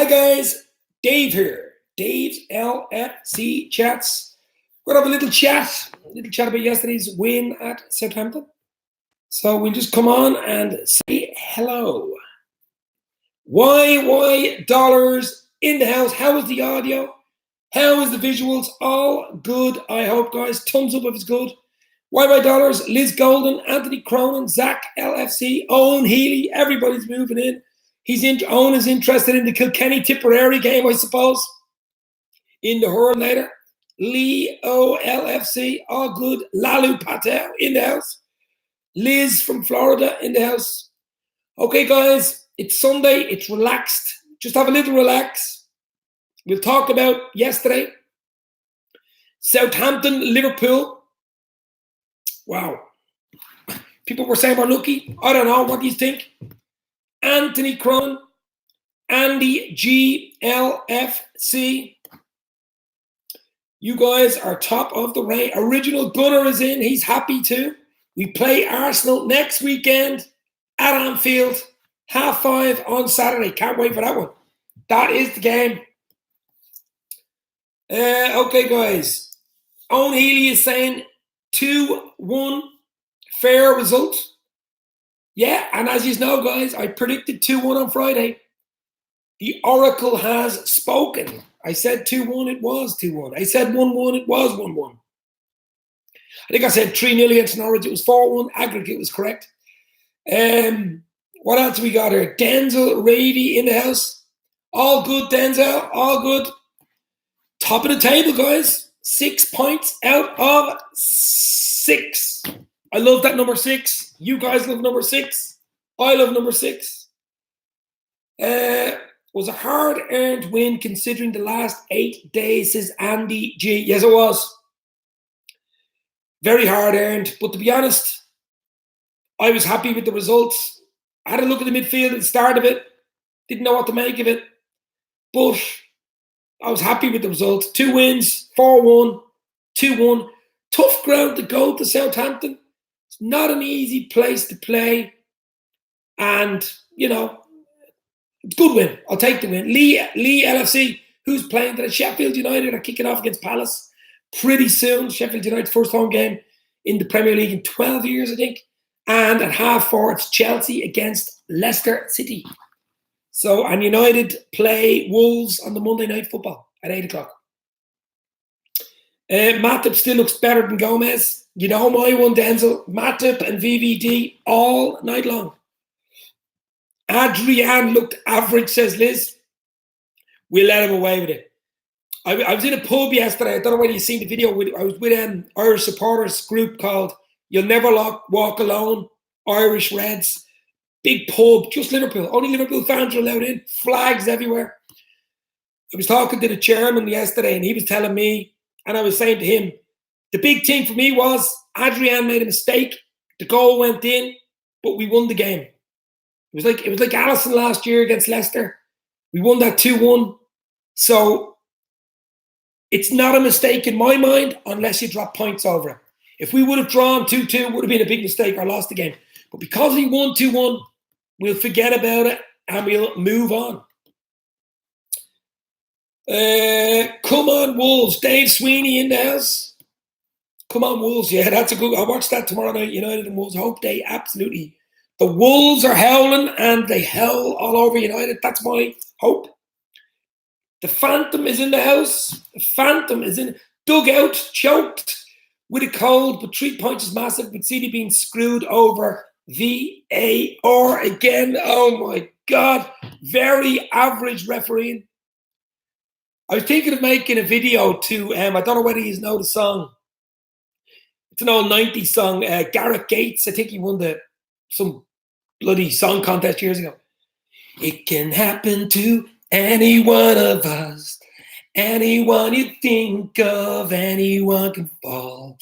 Hi guys, Dave here. Dave's LFC Chats. We're going to have a little chat about yesterday's win at Southampton. So we'll just come on and say hello. Why dollars in the house? How is the audio? How is the visuals? All good, I hope, guys. Thumbs up if it's good. Why dollars? Liz Golden, Anthony Cronin, Zach LFC, Owen Healy. Everybody's moving in. Owen is interested in the Kilkenny Tipperary game, I suppose. In the hurl later. Lee OLFC, all good. Lalu Patel in the house. Liz from Florida in the house. Okay, guys, it's Sunday. It's relaxed. Just have a little relax. We'll talk about yesterday. Southampton, Liverpool. Wow. People were saying we're lucky. I don't know. What do you think? Anthony Cronin, Andy GLFC. You guys are top of the range. Original Gunner is in. He's happy too. We play Arsenal next weekend at Anfield, 5:30 on Saturday. Can't wait for that one. That is the game. Okay, guys. Owen Healy is saying 2-1. Fair result. Yeah, and as you know, guys, I predicted 2-1 on Friday. The Oracle has spoken. I said 2-1, it was 2-1. I said 1-1, it was 1-1. I think I said 3-0 against Norwich. It was 4-1. Aggregate was correct. What else we got here? Denzel Ravy in the house. All good, Denzel. All good. Top of the table, guys. 6 points out of 6. I love that number 6. You guys love number 6. I love number 6. Was a hard-earned win considering the last 8 days, says Andy G. Yes, it was. Very hard-earned. But to be honest, I was happy with the results. I had a look at the midfield at the start of it. Didn't know what to make of it. But I was happy with the results. 2 wins, 4-1, 2-1. Tough ground to go to Southampton. It's not an easy place to play. And, you know, good win. I'll take the win. Lee LFC, who's playing today? Sheffield United are kicking off against Palace pretty soon. Sheffield United's first home game in the Premier League in 12 years, I think. And at 4:30, it's Chelsea against Leicester City. So, and United play Wolves on the Monday Night Football at 8 o'clock. Matip still looks better than Gomez. You know my one, Denzel. Matip and VVD all night long. Adrian looked average, says Liz. We'll let him away with it. I was in a pub yesterday. I don't know whether you've seen the video. I was with an Irish supporters group called You'll Never Walk Alone, Irish Reds. Big pub, just Liverpool. Only Liverpool fans are allowed in. Flags everywhere. I was talking to the chairman yesterday and he was telling me, and I was saying to him, the big thing for me was Adrian made a mistake. The goal went in, but we won the game. It was like Alisson last year against Leicester. We won that 2-1. So it's not a mistake in my mind unless you drop points over it. If we would have drawn 2-2, it would have been a big mistake or lost the game. But because we won 2-1, we'll forget about it and we'll move on. Come on, Wolves. Dave Sweeney in the house. Come on, Wolves. Yeah, that's a good. I'll watch that tomorrow night. United and Wolves. Hope they absolutely. The Wolves are howling and they howl all over United. That's my hope. The Phantom is in the house. The Phantom is in dugout, choked with a cold, but 3 points is massive. But City being screwed over. VAR again. Oh my God. Very average refereeing. I was thinking of making a video to, I don't know whether you know the song. It's an old 90s song. Gareth Gates, I think he won some bloody song contest years ago. It can happen to any one of us. Anyone you think of, anyone can fall.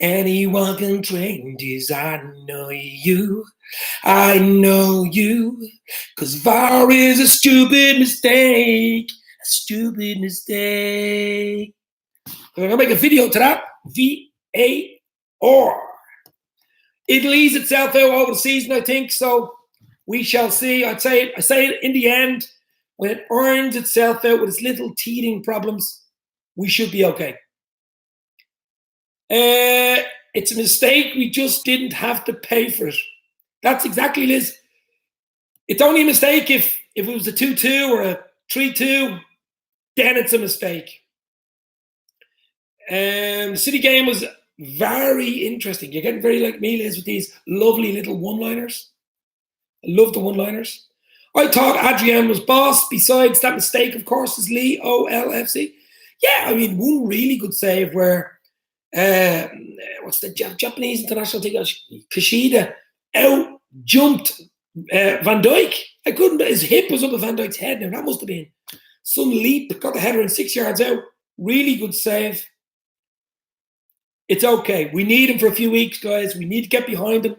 Anyone can change. I know you. 'Cause VAR is a stupid mistake. A stupid mistake. I'm going to make a video to that. VAR. It'll ease itself out over the season, I think. So we shall see. I say it in the end. when it irons itself out with its little teething problems, we should be okay. It's a mistake. We just didn't have to pay for it. That's exactly, Liz. It's only a mistake if it was a 2-2 or a 3-2, then it's a mistake. The City game was very interesting. You're getting very like me, Liz, with these lovely little one-liners. I love the one-liners. I thought Adrian was boss. Besides that mistake, of course, is Lee OLFC. Yeah, I mean, one really good save where what's the Japanese international thing? Kishida out jumped Van Dijk. I couldn't. His hip was up at Van Dijk's head. Now that must have been some leap. Got the header in 6 yards out. Really good save. It's okay. We need him for a few weeks, guys. We need to get behind him.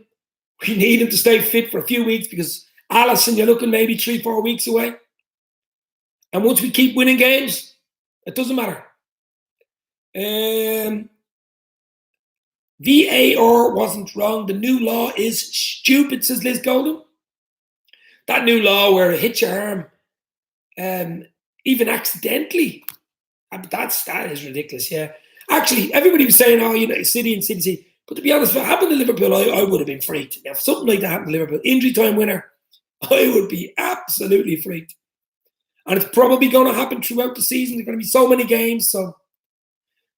We need him to stay fit for a few weeks because Alisson, you're looking maybe 3-4 weeks away. And once we keep winning games, it doesn't matter. VAR wasn't wrong. The new law is stupid, says Liz Golden. That new law where it hits your arm, even accidentally, that is ridiculous, yeah. Actually, everybody was saying, oh, you know, City and City. But to be honest, if it happened to Liverpool, I would have been freaked. Now, if something like that happened to Liverpool, injury time winner, I would be absolutely freaked. And it's probably going to happen throughout the season. There's going to be so many games. So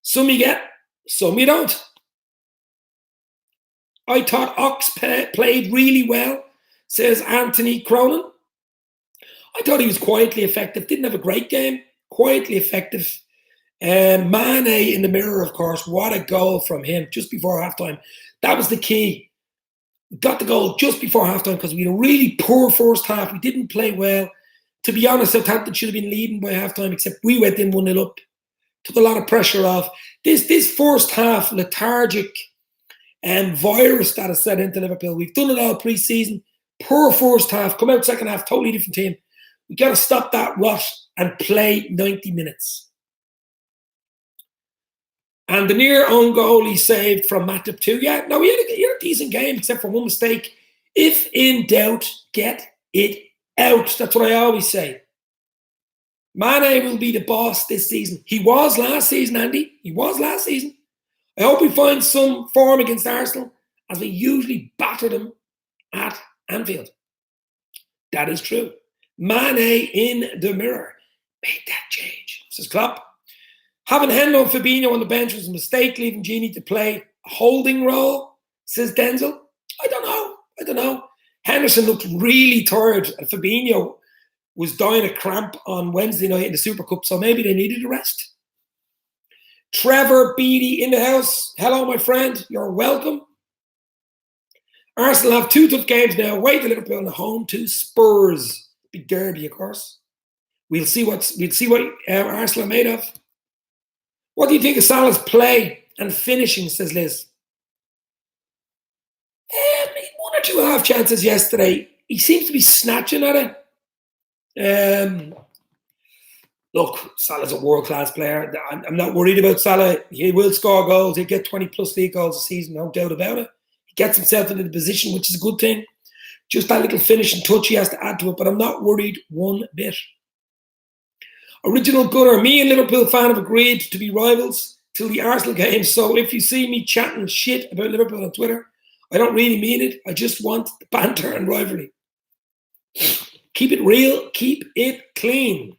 some you get, some you don't. I thought Ox played really well, says Anthony Cronin. I thought he was quietly effective. Didn't have a great game. Quietly effective. Mane in the mirror, of course. What a goal from him just before halftime. That was the key. We got the goal just before halftime because we had a really poor first half. We didn't play well. To be honest, Southampton should have been leading by halftime, except we went in 1-0 up. Took a lot of pressure off. This first half lethargic virus that has set into Liverpool. We've done it all pre-season. Poor first half. Come out second half, totally different team. We got to stop that rot and play 90 minutes. And the near own goal he saved from Matip too. Yeah, no, he had a decent game except for one mistake. If in doubt, get it out. That's what I always say. Mane will be the boss this season. He was last season, Andy. He was last season. I hope we find some form against Arsenal as we usually batter them at Anfield. That is true. Mane in the mirror. Make that change, says Klopp. Having Hendo and Fabinho on the bench was a mistake, leaving Gini to play a holding role, says Denzel. I don't know. Henderson looked really tired, and Fabinho was dying of cramp on Wednesday night in the Super Cup, so maybe they needed a rest. Trevor Beattie in the house. Hello, my friend. You're welcome. Arsenal have 2 tough games now. Away to Liverpool and home to Spurs. Big derby, of course. We'll see what Arsenal are made of. What do you think of Salah's play and finishing, says Liz? 1 or 2 half chances yesterday. He seems to be snatching at it. Look, Salah's a world-class player. I'm not worried about Salah. He will score goals. He'll get 20-plus league goals a season, no doubt about it. He gets himself into the position, which is a good thing. Just that little finishing touch he has to add to it, but I'm not worried one bit. Original Gunner, me and Liverpool fan have agreed to be rivals till the Arsenal game. So if you see me chatting shit about Liverpool on Twitter, I don't really mean it. I just want the banter and rivalry. Keep it real. Keep it clean.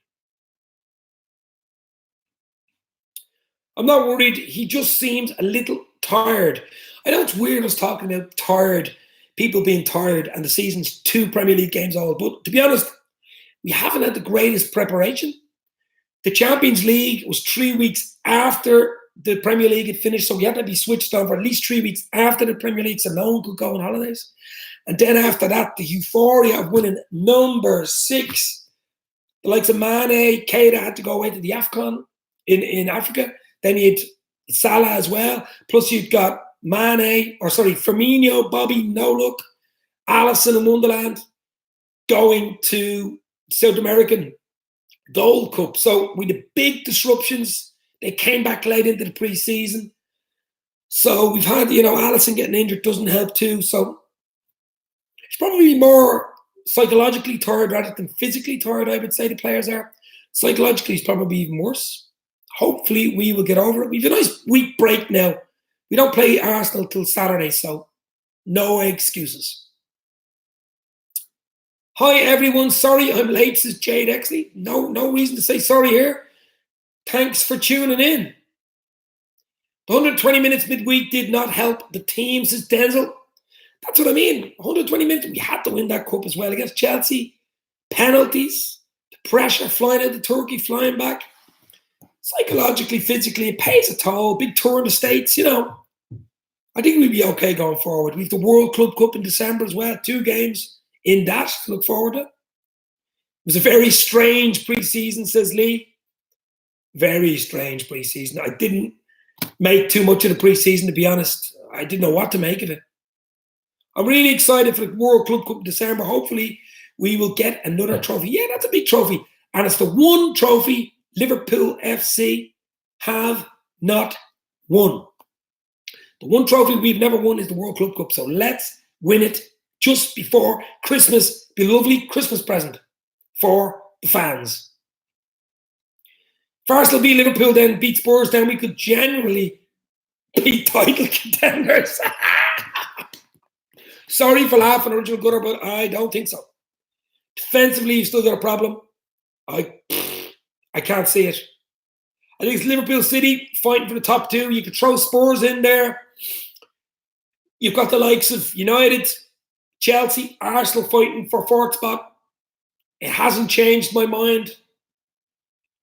I'm not worried. He just seems a little tired. I know it's weird us talking about tired, people being tired, and the season's 2 Premier League games all. But to be honest, we haven't had the greatest preparation. The Champions League was 3 weeks after the Premier League had finished, so we had to be switched on for at least 3 weeks after the Premier League, so no one could go on holidays. And then after that, the euphoria of winning number 6. The likes of Mane, Keita had to go away to the AFCON in Africa. Then you had Salah as well. Plus you've got Firmino, Bobby, no look, Alisson and Wonderland going to South American Gold Cup. So with the big disruptions, they came back late into the pre-season. So we've had, Alisson getting injured doesn't help too. So it's probably more psychologically tired rather than physically tired, I would say the players are. Psychologically, it's probably even worse. Hopefully, we will get over it. We've a nice week break now. We don't play Arsenal till Saturday, so no excuses. Hi, everyone. Sorry I'm late, says Jade Exley. No reason to say sorry here. Thanks for tuning in. The 120 minutes midweek did not help the team, says Denzel. That's what I mean. 120 minutes, we had to win that cup as well against Chelsea. Penalties, the pressure flying out of Turkey, flying back. Psychologically, physically, it pays a toll. Big tour in the States, you know. I think we'd be okay going forward. We have the World Club Cup in December as well. 2 games in that to look forward to. It was a very strange pre-season, says Lee. Very strange pre-season. I didn't make too much of the pre-season, to be honest. I didn't know what to make of it. I'm really excited for the World Club Cup in December. Hopefully, we will get another trophy. Yeah, that's a big trophy. And it's the one trophy Liverpool FC have not won. The one trophy we've never won is the World Club Cup. So let's win it just before Christmas. Be a lovely Christmas present for the fans. If Arsenal beat Liverpool, then beat Spurs, then we could generally be title contenders. Sorry for laughing, original gutter, but I don't think so. Defensively, you've still got a problem. I can't see it. I think it's Liverpool City fighting for the top 2. You could throw Spurs in there. You've got the likes of United, Chelsea, Arsenal fighting for 4th spot. It hasn't changed my mind.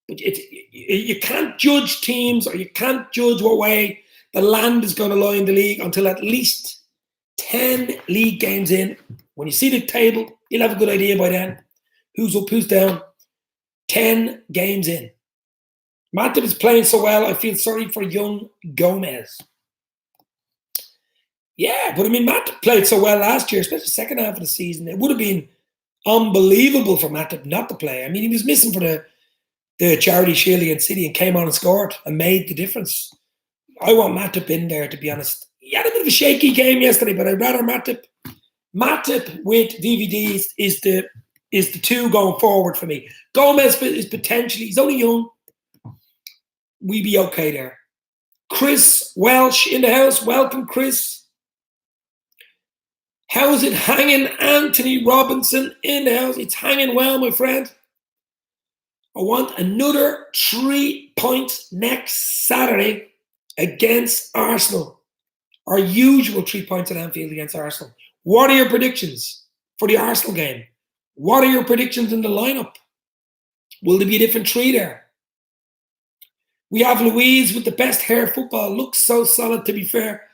But you can't judge teams, or you can't judge what way the land is going to lie in the league until at least 10 league games in. When you see the table, you'll have a good idea by then. Who's up, who's down. 10 games in. Matip is playing so well, I feel sorry for young Gomez. Yeah, but I mean, Matip played so well last year, especially the second half of the season. It would have been unbelievable for Matip not to play. I mean, he was missing for the Charity Shield against City and came on and scored and made the difference. I want Matip in there, to be honest. He had a bit of a shaky game yesterday, but I'd rather Matip. Matip with DVDs is the 2 going forward for me. Gomez is potentially, he's only young. We be okay there. Chris Welsh in the house. Welcome, Chris. How's it hanging? Anthony Robinson in the house. It's hanging well, my friend. I want another 3 points next Saturday against Arsenal. Our usual 3 points at Anfield against Arsenal. What are your predictions for the Arsenal game? What are your predictions in the lineup? Will there be a different 3 there? We have Luiz with the best hair football. Looks so solid, to be fair.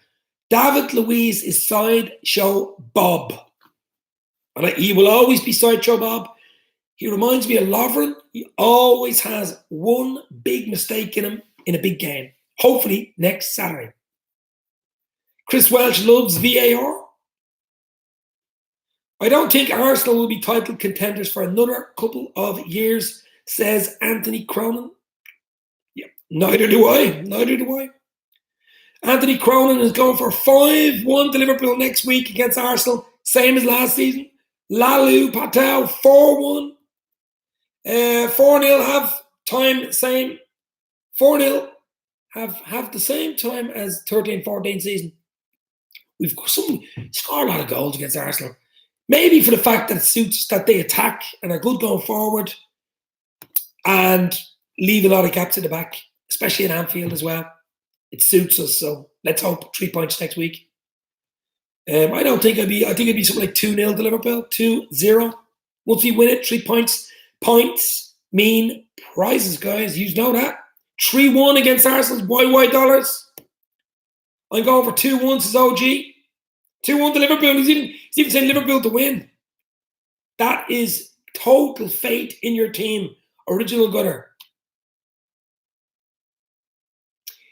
David Luiz is Sideshow Bob. And he will always be Sideshow Bob. He reminds me of Lovren. He always has one big mistake in him in a big game. Hopefully next Saturday. Chris Welsh loves VAR. I don't think Arsenal will be title contenders for another couple of years, says Anthony Cronin. Yeah, neither do I. Anthony Cronin is going for 5-1 to Liverpool next week against Arsenal, same as last season. Lalu Patel 4-1. 4-0 have time same. 4-0 have the same time as 13-14 season. We've scored a lot of goals against Arsenal. Maybe for the fact that it suits us that they attack and are good going forward and leave a lot of gaps in the back, especially in Anfield as well. It suits us, so let's hope 3 points next week. I think it'd be something like 2-0 to Liverpool, 2-0. Once we win it, 3 points. Points mean prizes, guys. You know that. 3-1 against Arsenal's YY dollars. I'm going for 2-1, says OG. 2-1 to Liverpool. He's even saying Liverpool to win. That is total faith in your team. Original gutter.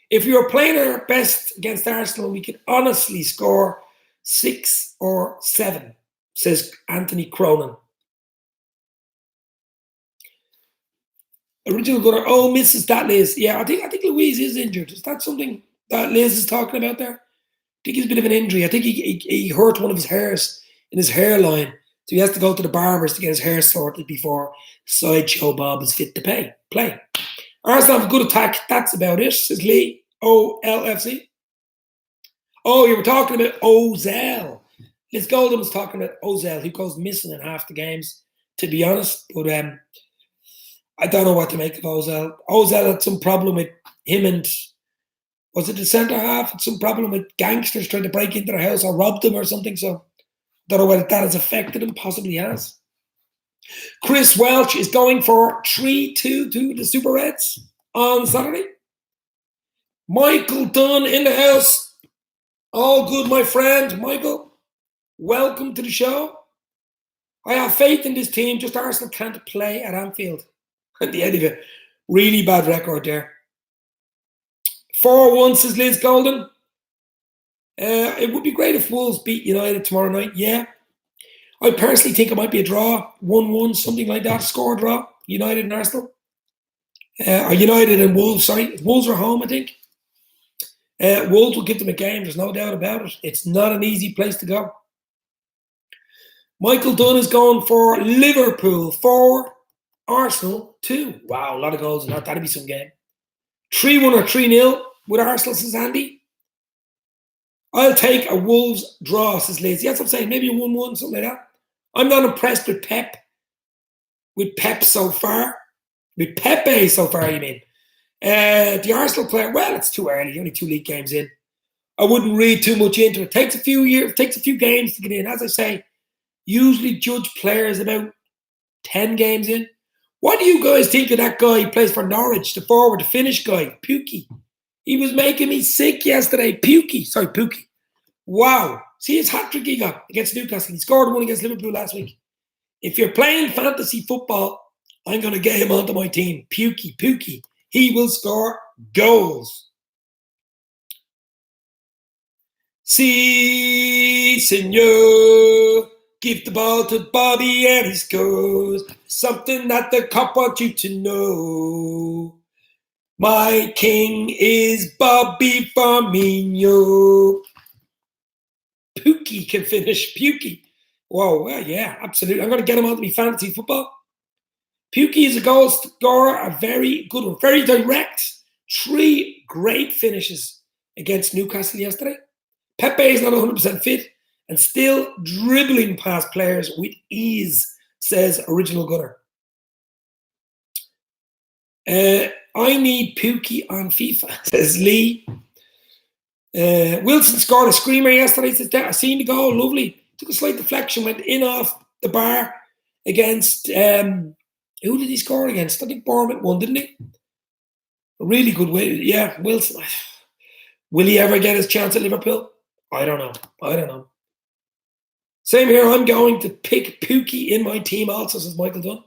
If we were playing our best against Arsenal, we could honestly score 6 or 7, says Anthony Cronin. Original gutter. Oh, misses that, Liz. Yeah, I think Louise is injured. Is that something that Liz is talking about there? I think he's a bit of an injury. I think he hurt one of his hairs in his hairline. So he has to go to the barbers to get his hair sorted before Sideshow Bob is fit to play. Arsenal have a good attack. That's about it, says Lee. OLFC. Oh, you were talking about Ozil. Liz Golden was talking about Ozil, who goes missing in half the games, to be honest. But I don't know what to make of Ozil. Ozil had some problem with him and, was it the centre half? Had some problem with gangsters trying to break into their house or rob them or something. So don't know whether that has affected him. Possibly has. Chris Welch is going for 3-2 to the Super Reds on Saturday. Michael Dunn in the house. All good, my friend. Michael, welcome to the show. I have faith in this team. Just Arsenal can't play at Anfield. At the end of it, really bad record there. 4-1, says Liz Golden. It would be great if Wolves beat United tomorrow night. Yeah. I personally think it might be a draw. 1-1, something like that. Score draw. United and Arsenal. Or United and Wolves, sorry. Wolves are home, I think. Wolves will give them a game. There's no doubt about it. It's not an easy place to go. Michael Dunn is going for Liverpool 4, Arsenal 2. Wow, a lot of goals in that. That'll be some game. 3-1 or 3-0 with Arsenal, says Andy. I'll take a Wolves draw, says Liz. That's what I'm saying. Maybe a 1-1, something like that. I'm not impressed with Pep. With Pep so far. With Pepe so far, you mean. The Arsenal player, well, it's too early. Only 2 league games in. I wouldn't read too much into it. It takes a few years, takes a few games to get in. As I say, usually judge players about 10 games in. What do you guys think of that guy who plays for Norwich, the forward, the Finnish guy, Pukki? He was making me sick yesterday. Pukki. Wow. See his hat-trick he got against Newcastle. He scored one against Liverpool last week. If you're playing fantasy football, I'm going to get him onto my team. Pukki. He will score goals. Si, senor. Give the ball to Bobby and he scores. Something that the cop wants you to know. My king is Bobby Firmino. Pukki can finish. Pukki. Whoa, well, yeah, absolutely. I'm going to get him onto my fantasy football. Pukki is a goal scorer, a very good one. Very direct. 3 great finishes against Newcastle yesterday. Pepe is not 100% fit and still dribbling past players with ease, says Original Gunner. I need Pukki on FIFA, says Lee. Wilson scored a screamer yesterday. Says that I seen the goal, lovely. Took a slight deflection, went in off the bar against. Who did he score against? I think Bournemouth won, didn't he? A really good way. Yeah, Wilson. Will he ever get his chance at Liverpool? I don't know. Same here. I'm going to pick Pukki in my team also, says Michael Dunn.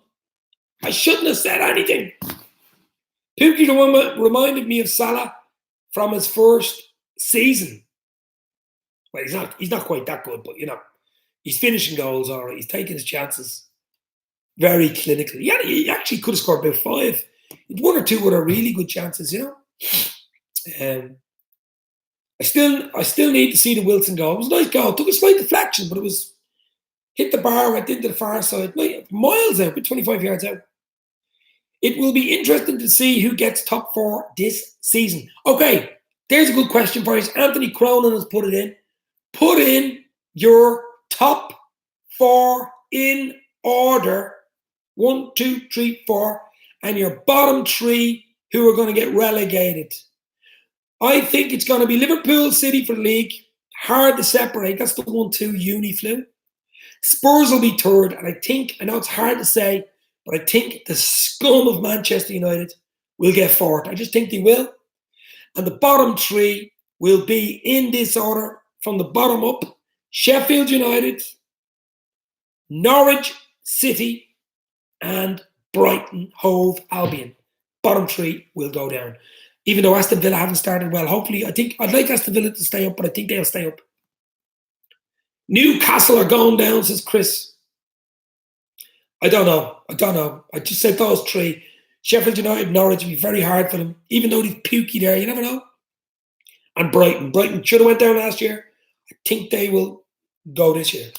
I shouldn't have said anything. Pukki the one reminded me of Salah from his first season. Well, he's not quite that good, but he's finishing goals all right. He's taking his chances very clinically. Yeah, he actually could have scored about 5. 1 or 2 other really good chances, I still need to see the Wilson goal. It was a nice goal. It took a slight deflection, but it was hit the bar, went into the far side, miles out, but 25 yards out. It will be interesting to see who gets top 4 this season. Okay, there's a good question for you. Anthony Cronin has put it in. Put in your top 4 in order. 1, 2, 3, 4. And your bottom 3 who are going to get relegated. I think it's going to be Liverpool, City for the league. Hard to separate. That's the 1-2 uni-flu. Spurs will be 3rd. And I know it's hard to say, but I think the scum of Manchester United will get 4th. I just think they will. And the bottom 3 will be in this order from the bottom up. Sheffield United, Norwich City, and Brighton Hove Albion. Bottom 3 will go down. Even though Aston Villa haven't started well. Hopefully, I'd like Aston Villa to stay up, but I think they'll stay up. Newcastle are going down, says Chris. I don't know. I just said those 3. Sheffield United, Norwich will be very hard for them. Even though they've Pukki there, you never know. And Brighton. Brighton should have went down last year. I think they will go this year.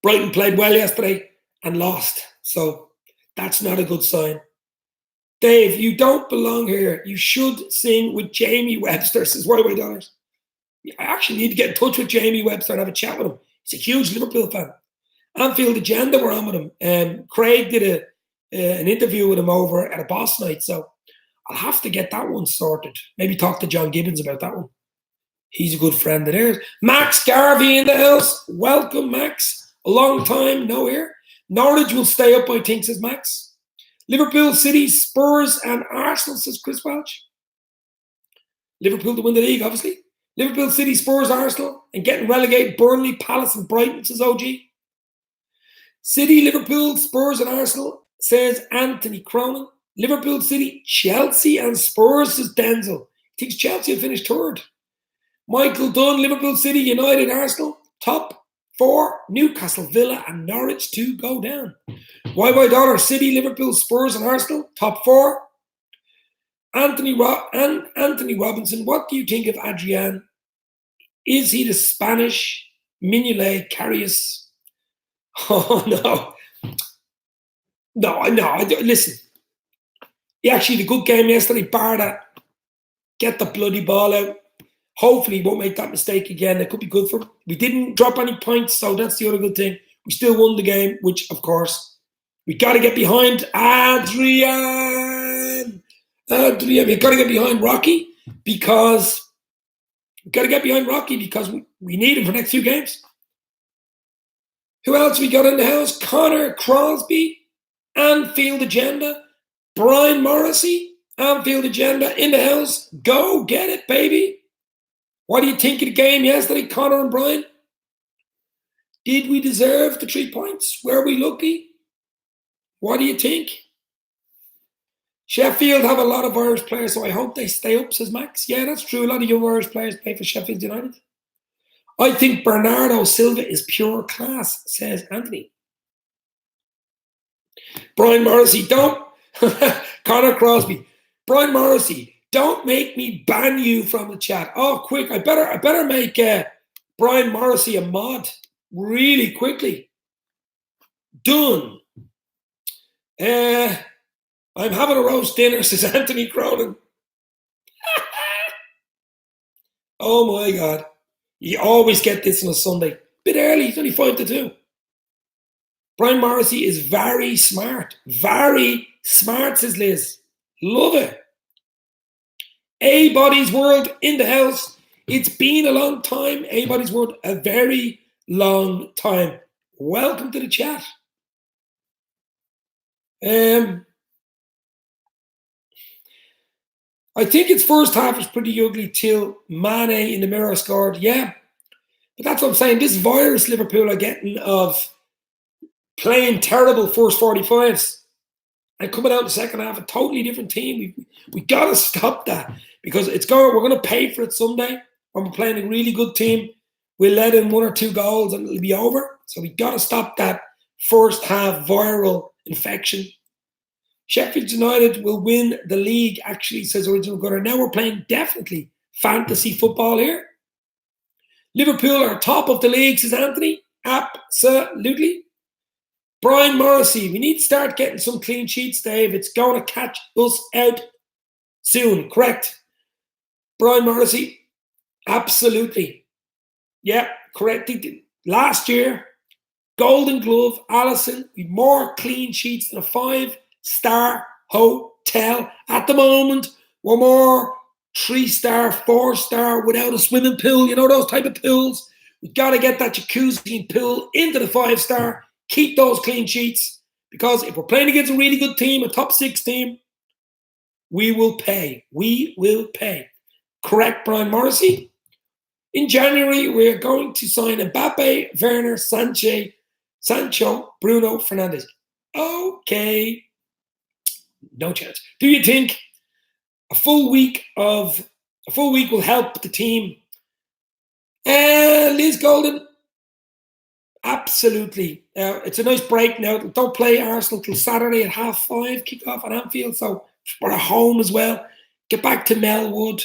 Brighton played well yesterday and lost. So that's not a good sign. Dave, you don't belong here. You should sing with Jamie Webster, says Worldwide Dollars. I actually need to get in touch with Jamie Webster and have a chat with him. He's a huge Liverpool fan. Anfield Agenda were on with him. Craig did an interview with him over at a boss night, so I'll have to get that one sorted. Maybe talk to John Gibbons about that one. He's a good friend of theirs. Max Garvey in the house. Welcome, Max. A long time no here. Norwich will stay up, I think, says Max. Liverpool, City, Spurs, and Arsenal, says Chris Welch. Liverpool to win the league, obviously. Liverpool, City, Spurs, Arsenal, and getting relegated, Burnley, Palace, and Brighton, says OG. City, Liverpool, Spurs, and Arsenal, says Anthony Cronin. Liverpool, City, Chelsea, and Spurs, says Denzel. He thinks Chelsea will finish third. Michael Dunn, Liverpool, City, United, Arsenal, top 4, Newcastle, Villa, and Norwich to go down. $, City, Liverpool, Spurs, and Arsenal, top 4. Anthony Robinson, what do you think of Adrian? Is he the Spanish Mignolet Karius? Oh, no. No. Listen. He actually had a good game yesterday, bar that. Get the bloody ball out. Hopefully he won't make that mistake again. That could be good for him. We didn't drop any points, so that's the other good thing. We still won the game, which, of course, we got to get behind Adrian. We got to get behind Rocky because we need him for the next few games. Who else we got in the house? Connor Crosby, Anfield Agenda, Brian Morrissey, Anfield Agenda in the house. Go get it, baby. What do you think of the game yesterday, Connor and Brian? Did we deserve the 3 points? Were we lucky? What do you think? Sheffield have a lot of Irish players, so I hope they stay up, says Max. Yeah, that's true. A lot of young Irish players play for Sheffield United. I think Bernardo Silva is pure class, says Anthony. Brian Morrissey, don't. Connor Crosby. Brian Morrissey, don't make me ban you from the chat. Oh, quick. I better make Brian Morrissey a mod really quickly. Done. I'm having a roast dinner, says Anthony Cronin. Oh my God. You always get this on a Sunday. Bit early, it's only 5 to 2. Brian Morrissey is very smart. Very smart, says Liz. Love it. A-Body's World in the house. It's been a long time. A-Body's World, a very long time. Welcome to the chat. I think its first half was pretty ugly till Mane in the mirror scored. Yeah. But that's what I'm saying. This virus Liverpool are getting of playing terrible first 45s and coming out in the second half, a totally different team. We got to stop that because we're going to pay for it someday when we're playing a really good team. We'll let in 1 or 2 goals and it'll be over. So we got to stop that first half viral infection. Sheffield United will win the league, actually, says Original Gunner. Now we're playing definitely fantasy football here. Liverpool are top of the league, says Anthony. Absolutely. Brian Morrissey, we need to start getting some clean sheets, Dave. It's going to catch us out soon. Correct. Brian Morrissey, absolutely. Yeah, correct. Last year, Golden Glove, Alisson, with more clean sheets than a 5-star hotel. At the moment, we're more 3-star, 4-star without a swimming pool. You know those type of pools? We've got to get that jacuzzi pool into the 5-star. Keep those clean sheets. Because if we're playing against a really good team, a top 6 team, we will pay. We will pay. Correct, Brian Morrissey? In January, we're going to sign Mbappe, Werner, Sancho, Bruno Fernandes. Okay. No chance. Do you think a full week will help the team? Liz Golden, absolutely. It's a nice break now. Don't play Arsenal till Saturday at 5:30, kick off at Anfield, so we're at home as well. Get back to Melwood.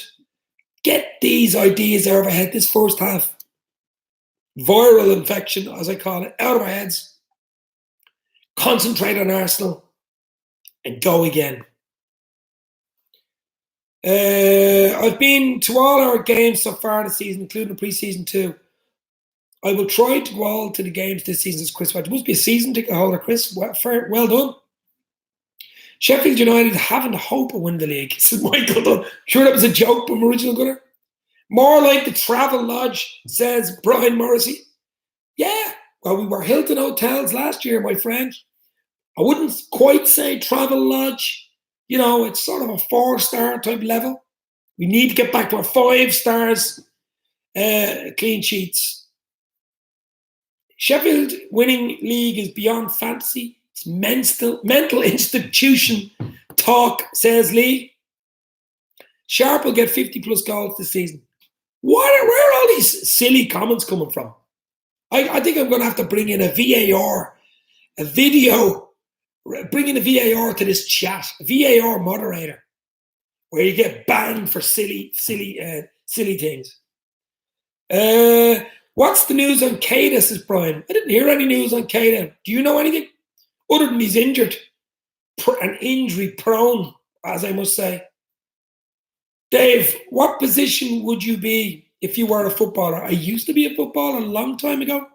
Get these ideas out of our head this first half. viral infection, as I call it, out of our heads, concentrate on Arsenal, and go again. I've been to all our games so far this season, including the pre-season too. I will try to go all to the games this season, as Chris White. There must be a season ticket holder, Chris. Well done. Sheffield United haven't a hope of winning the league, says Michael Dunn. Sure, that was a joke from original Gunner. More like the Travel Lodge, says Brian Morrissey. Yeah, well, we were Hilton Hotels last year, my friend. I wouldn't quite say Travel Lodge. You know, it's sort of a 4-star type level. We need to get back to our 5 stars, clean sheets. Sheffield winning league is beyond fantasy. It's mental institution talk, says Lee. Sharp will get 50 plus goals this season. Where are all these silly comments coming from? I think I'm going to have to bring in a VAR, a video, bring in a VAR to this chat, a VAR moderator, where you get banned for silly things. What's the news on Keita, says Brian? I didn't hear any news on Keita. Do you know anything? Other than he's injured and injury prone, as I must say. Dave, what position would you be if you were a footballer? I used to be a footballer a long time ago.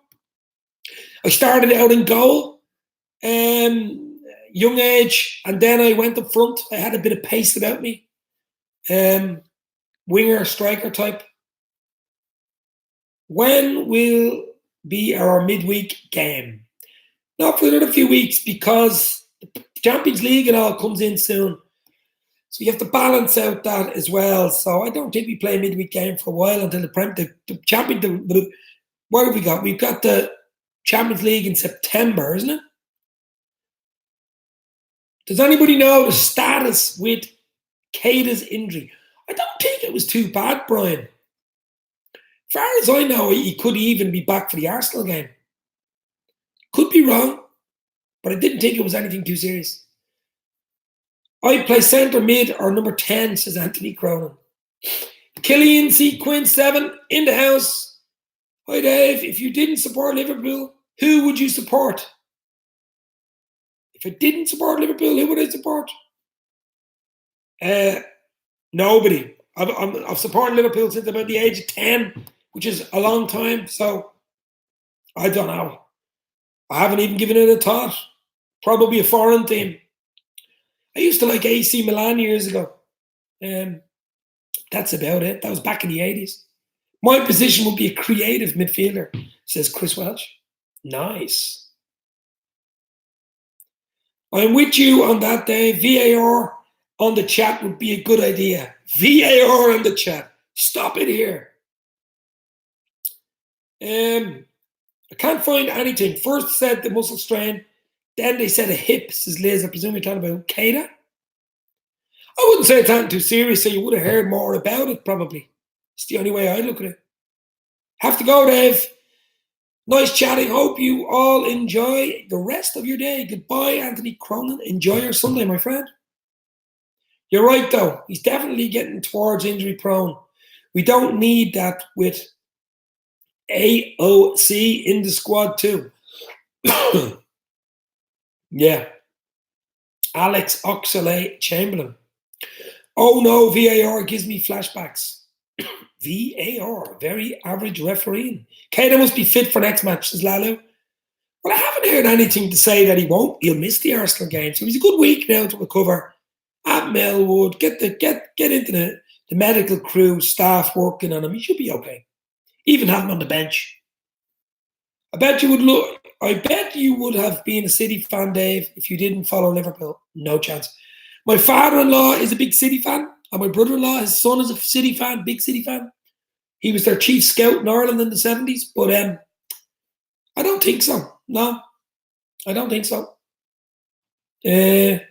I started out in goal, young age, and then I went up front. I had a bit of pace about me. Winger, striker type. When will be our midweek game? Not for another few weeks, because the Champions League and all comes in soon. So you have to balance out that as well. So I don't think we play a midweek game for a while until what have we got? We've got the Champions League in September, isn't it? Does anybody know the status with Keita's injury? I don't think it was too bad, Brian. As far as I know, he could even be back for the Arsenal game. Could be wrong, but I didn't think it was anything too serious. I play centre mid or number 10, says Anthony Cronin. Killian C. Quinn 7 in the house. Hi Dave, if you didn't support Liverpool, who would you support? If I didn't support Liverpool, who would I support? Nobody. I've supported Liverpool since about the age of 10, which is a long time, so I don't know. I haven't even given it a thought. Probably a foreign team. I used to like AC Milan years ago. That's about it. That was back in the 80s. My position would be a creative midfielder, says Chris Welch. Nice. I'm with you on that, Dave. VAR on the chat would be a good idea. VAR on the chat. Stop it here. I can't find anything. First said the muscle strain, then they said a hip, says Liz. I presume you're talking about Keita. I wouldn't say it's anything too serious, so you would have heard more about it, probably. It's the only way I look at it. Have to go, Dave. Nice chatting. Hope you all enjoy the rest of your day. Goodbye, Anthony Cronin. Enjoy your Sunday, my friend. You're right, though. He's definitely getting towards injury prone. We don't need that with AOC in the squad, too. Yeah. Alex Oxlade-Chamberlain. Oh no, VAR gives me flashbacks. VAR, very average refereeing. Keita must be fit for next match, says Lalu. Well, I haven't heard anything to say that he'll miss the Arsenal game. So he's a good week now to recover at Melwood. Get into the medical crew, staff working on him. He should be okay. Even have him on the bench. I bet you would have been a City fan, Dave, if you didn't follow Liverpool. No chance. My father-in-law is a big City fan, and my brother-in-law, his son is a City fan, big City fan. He was their chief scout in Ireland in the 70s, but I don't think so. No, I don't think so. I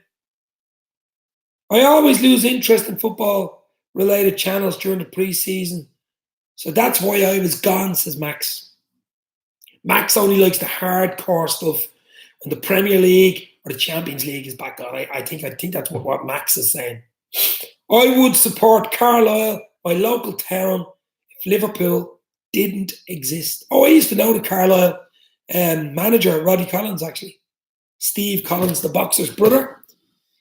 always lose interest in football-related channels during the pre-season, so that's why I was gone, says Max. Max only likes the hardcore stuff when the Premier League or the Champions League is back on. I think that's what Max is saying. I would support Carlisle, my local town, if Liverpool didn't exist. Oh, I used to know the Carlisle manager, Roddy Collins, actually. Steve Collins, the boxer's brother.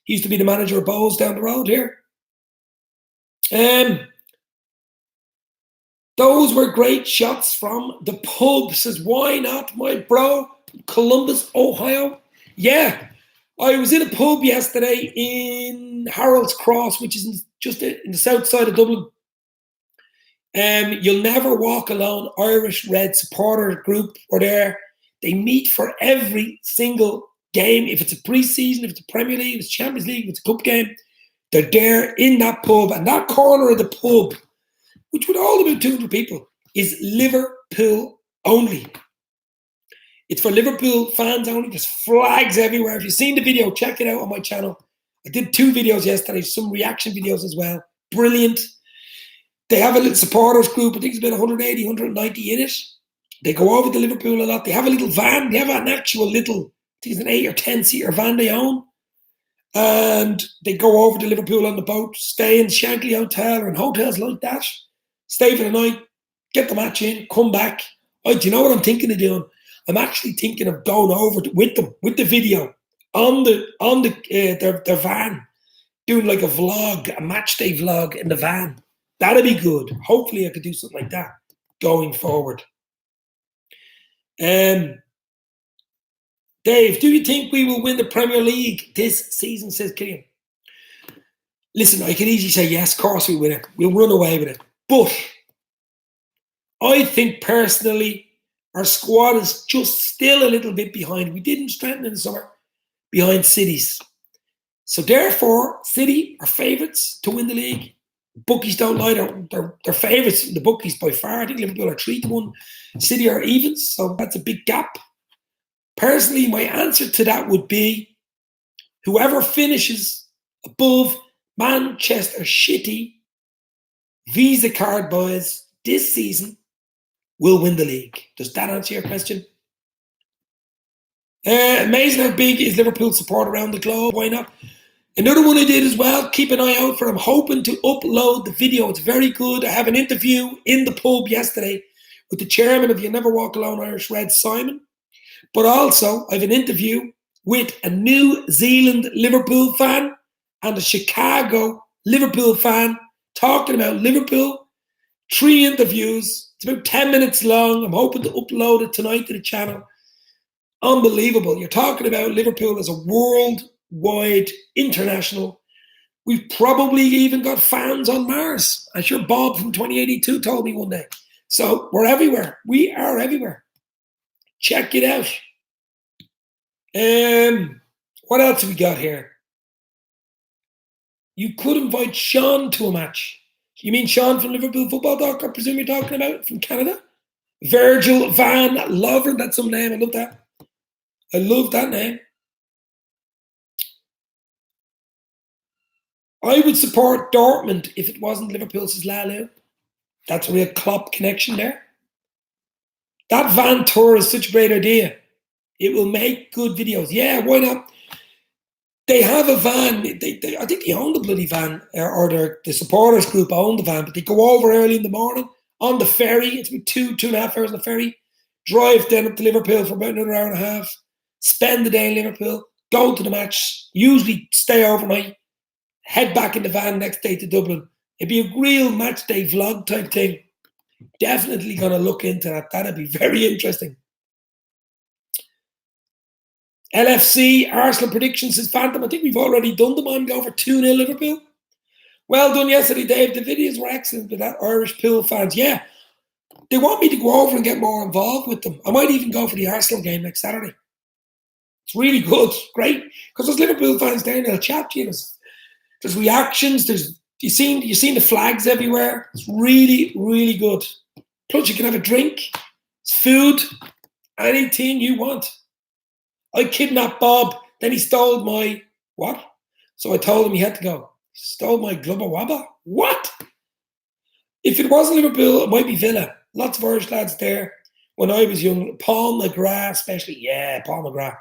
He used to be the manager of Bowes down the road here. Those were great shots from the pub, says, why not, my bro? Columbus, Ohio. Yeah, I was in a pub yesterday in Harold's Cross, which is just in the south side of Dublin. You'll Never Walk Alone Irish Red supporter group were there. They meet for every single game. If it's a pre-season, if it's a Premier League, if it's Champions League, if it's a cup game, they're there in that pub. And that corner of the pub, which would hold about 200 people, is Liverpool only. It's for Liverpool fans only. There's flags everywhere. If you've seen the video, check it out on my channel. I did 2 videos yesterday, some reaction videos as well. Brilliant. They have a little supporters group. I think it's about 180, 190 in it. They go over to Liverpool a lot. They have a little van. They have an actual little, I think it's an 8 or 10-seater van they own. And they go over to Liverpool on the boat, stay in Shankly Hotel or in hotels like that, stay for the night, get the match in, come back. Do you know what I'm thinking of doing? I'm actually thinking of going over with them, with the video, on their van, doing like a vlog, a match day vlog in the van. That'd be good. Hopefully I could do something like that going forward. Dave, do you think we will win the Premier League this season, says Killian? Listen, I can easily say yes, of course we win it. We'll run away with it. But I think personally our squad is just still a little bit behind. We didn't strengthen in the summer behind City's. So therefore, City are favourites to win the league. Bookies don't lie. They're favourites in the bookies by far. I think Liverpool are 3-1. City are evens, so that's a big gap. Personally, my answer to that would be whoever finishes above Manchester City Visa card boys this season will win the league. Does that answer your question? Amazing how big is Liverpool support around the globe. Why not? Another one I did as well. Keep an eye out for. I'm hoping to upload the video. It's very good. I have an interview in the pub yesterday with the chairman of You Never Walk Alone Irish Red, Simon. But also, I have an interview with a New Zealand Liverpool fan and a Chicago Liverpool fan talking about Liverpool. 3 interviews. It's about 10 minutes long. I'm hoping to upload it tonight to the channel. Unbelievable. You're talking about Liverpool as a worldwide, international. We've probably even got fans on Mars. I'm sure Bob from 2082 told me one day. So we're everywhere. We are everywhere. Check it out. What else have we got here? You could invite Sean to a match. You mean Sean from Liverpool Football Talk, I presume you're talking about, from Canada? Virgil Van Lovren, that's some name. I love that. I love that name. I would support Dortmund if it wasn't Liverpool's Lalu. That's a real Klopp connection there. That van tour is such a great idea. It will make good videos. Yeah, why not? They have a van. I think they own the bloody van, or the supporters group own the van, but they go over early in the morning on the ferry. It's about 2.5 hours on the ferry. Drive down up to Liverpool for about another hour and a half. Spend the day in Liverpool. Go to the match. Usually stay overnight. Head back in the van next day to Dublin. It'd be a real match day vlog type thing. Definitely going to look into that. That'd be very interesting. LFC, Arsenal predictions, says Phantom. I think we've already done them. I'm going for 2-0 Liverpool. Well done yesterday, Dave. The videos were excellent with that Irish pool fans. Yeah, they want me to go over and get more involved with them. I might even go for the Arsenal game next Saturday. It's really good. Great. Because there's Liverpool fans down there. They'll chat to you. There's reactions. You've seen the flags everywhere. It's really, really good. Plus, you can have a drink. It's food. Anything you want. I kidnapped Bob. Then he stole my what? So I told him he had to go. He stole my glubba wabba. What? If it wasn't Liverpool, it might be Villa. Lots of Irish lads there. When I was young, Paul McGrath especially. Yeah, Paul McGrath.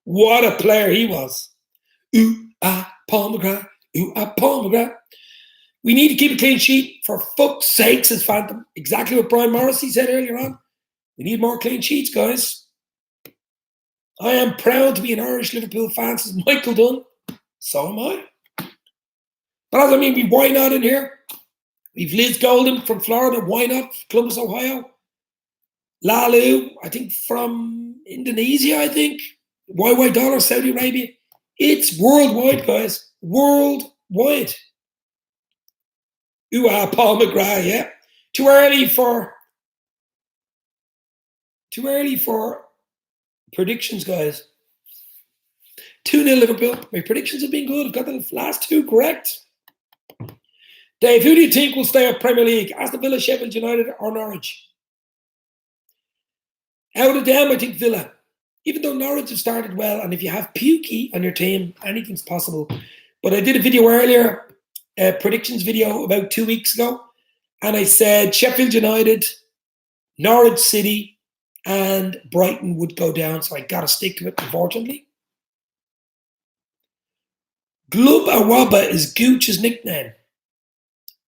What a player he was. Ooh, ah, Paul McGrath. Ooh, ah, Paul McGrath. We need to keep a clean sheet for fuck's sake, says Phantom. Exactly what Brian Morrissey said earlier on. We need more clean sheets, guys. I am proud to be an Irish Liverpool fan, says Michael Dunn. So am I. But as I mean, why not in here? We've Liz Golden from Florida. Why not? Columbus, Ohio. Lalu, I think from Indonesia, I think. YY Dollar, Saudi Arabia. It's worldwide, guys. Worldwide. Ooh, Paul McGrath, yeah. Too early for predictions, guys. 2-0 Liverpool. My predictions have been good. I've got the last two correct. Dave, who do you think will stay up Premier League? Aston Villa, Sheffield United, or Norwich? Out of them, I think Villa. Even though Norwich have started well, and if you have Pukki on your team, anything's possible. But I did a video earlier, a predictions video about 2 weeks ago, and I said Sheffield United, Norwich City, and Brighton would go down, so I got to stick to it, unfortunately. Glub Awaba is Gooch's nickname.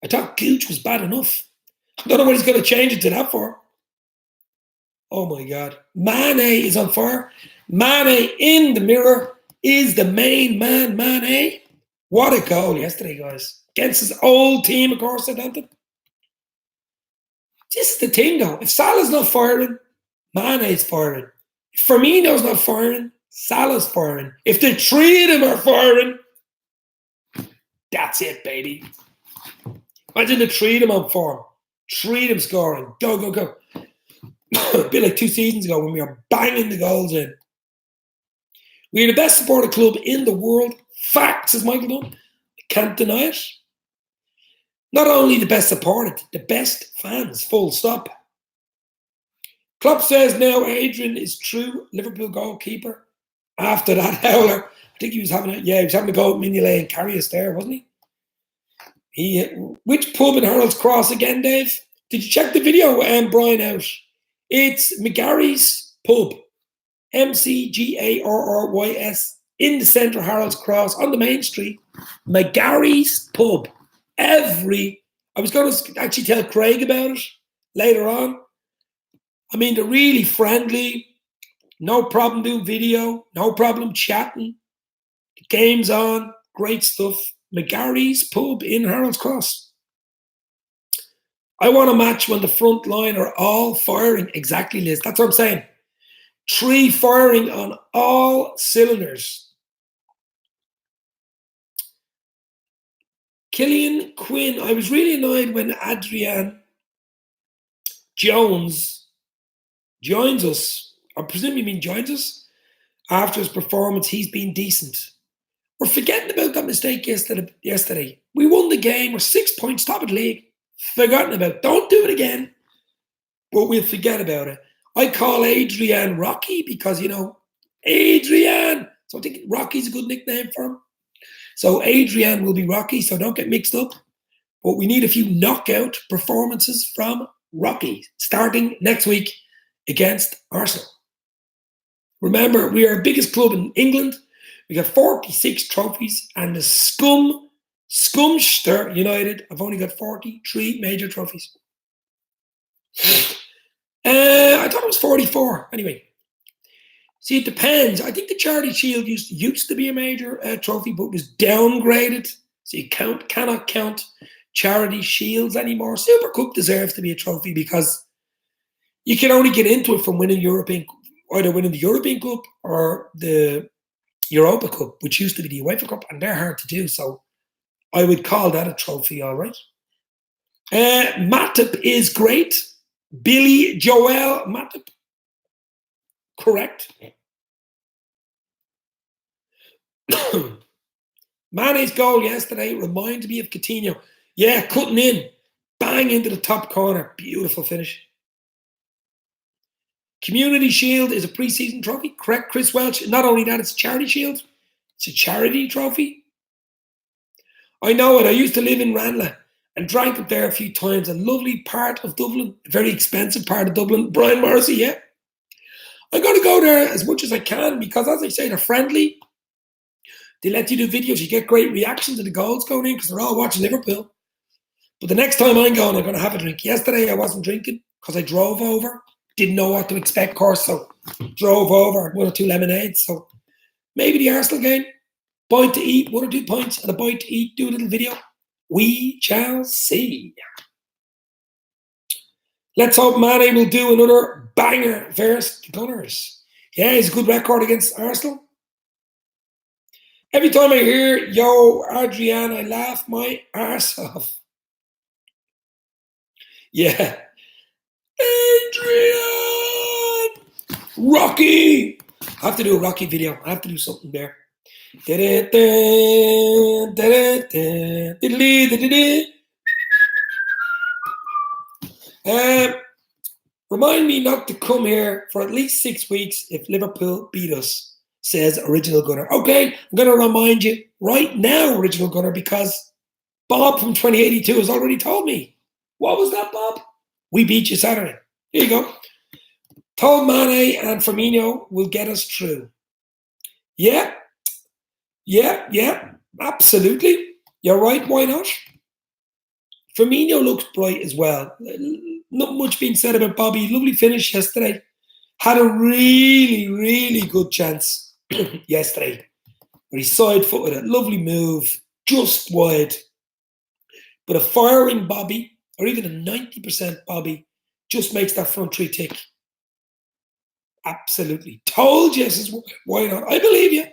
I thought Gooch was bad enough. I don't know what he's going to change it to that for. Oh my God. Mane is on fire. Mane in the mirror is the main man, Mane. What a goal yesterday, guys. Against his old team, of course, Southampton. This is the thing, though. If Salah's not firing, Mane's firing. If Firmino's not firing, Salah's firing. If the three of them are firing, that's it, baby. Imagine the three of them on form. Three of them scoring. Go, go, go. A bit like 2 seasons ago when we were banging the goals in. We're the best supporter club in the world. Fact, says Michael Dunn. I can't deny it. Not only the best supported, the best fans, full stop. Klopp says now Adrian is true Liverpool goalkeeper. After that howler, I think he was having a go at Mignolet and Karius there, wasn't he? Which pub in Harold's Cross again, Dave? Did you check the video, Brian, out? It's McGarry's Pub, McGarrys, in the centre of Harold's Cross on the main street. McGarry's Pub. I was going to actually tell Craig about it later on. I mean, they're really friendly. No problem doing video. No problem chatting. The game's on. Great stuff. McGarry's Pub in Harold's Cross. I want a match when the front line are all firing. Exactly, Liz. That's what I'm saying. 3 firing on all cylinders. Killian Quinn. I was really annoyed when Adrian Jones joins us. I presume you mean joins us. After his performance, he's been decent. We're forgetting about that mistake yesterday. We won the game. We're 6 points top of the league. Forgotten about. Don't do it again. But we'll forget about it. I call Adrian Rocky because, Adrian. So I think Rocky's a good nickname for him. So Adrian will be Rocky, so don't get mixed up. But we need a few knockout performances from Rocky starting next week against Arsenal. Remember, we are our biggest club in England. We got 46 trophies, and the Scumster United have only got 43 major trophies. I thought it was 44. Anyway, see, it depends. I think the Charity Shield used to be a major trophy, but was downgraded. So you cannot count Charity Shields anymore. Super Cup deserves to be a trophy because you can only get into it from winning either winning the European Cup or the Europa Cup, which used to be the UEFA Cup, and they're hard to do. So I would call that a trophy, all right. Matip is great. Billy Joel Matip. Correct. Mane's goal yesterday reminds me of Coutinho. Yeah, cutting in. Bang into the top corner. Beautiful finish. Community Shield is a pre-season trophy. Correct, Chris Welch. Not only that, it's a Charity Shield. It's a charity trophy. I know it. I used to live in Ranelagh and drank up there a few times. A lovely part of Dublin. A very expensive part of Dublin. Brian Morrissey, yeah. I'm going to go there as much as I can because, as I say, they're friendly. They let you do videos. You get great reactions to the goals going in because they're all watching Liverpool. But the next time I'm going to have a drink. Yesterday I wasn't drinking because I drove over. Didn't know what to expect, of course, so drove over, 1 or 2 lemonades. So maybe the Arsenal game, bite to eat, 1 or 2 pints, and a bite to eat, do a little video. We shall see. Let's hope Mane will do another banger versus the Gunners. Yeah, he's a good record against Arsenal. Every time I hear, yo, Adrian, I laugh my arse off. Yeah. Adrian! Rocky! I have to do a Rocky video. I have to do something there. Remind me not to come here for at least 6 weeks if Liverpool beat us, says Original Gunner. Okay, I'm going to remind you right now, Original Gunner, because Bob from 2082 has already told me. What was that, Bob? We beat you Saturday. Here you go. Told Mane and Firmino will get us through. Yeah, absolutely. You're right, why not? Firmino looks bright as well. Not much being said about Bobby. Lovely finish yesterday. Had a really, really good chance yesterday. Where he side-footed it. Lovely move. Just wide. But a firing Bobby, or even a 90% Bobby, just makes that front three tick. Absolutely. Told you, says, why not? I believe you.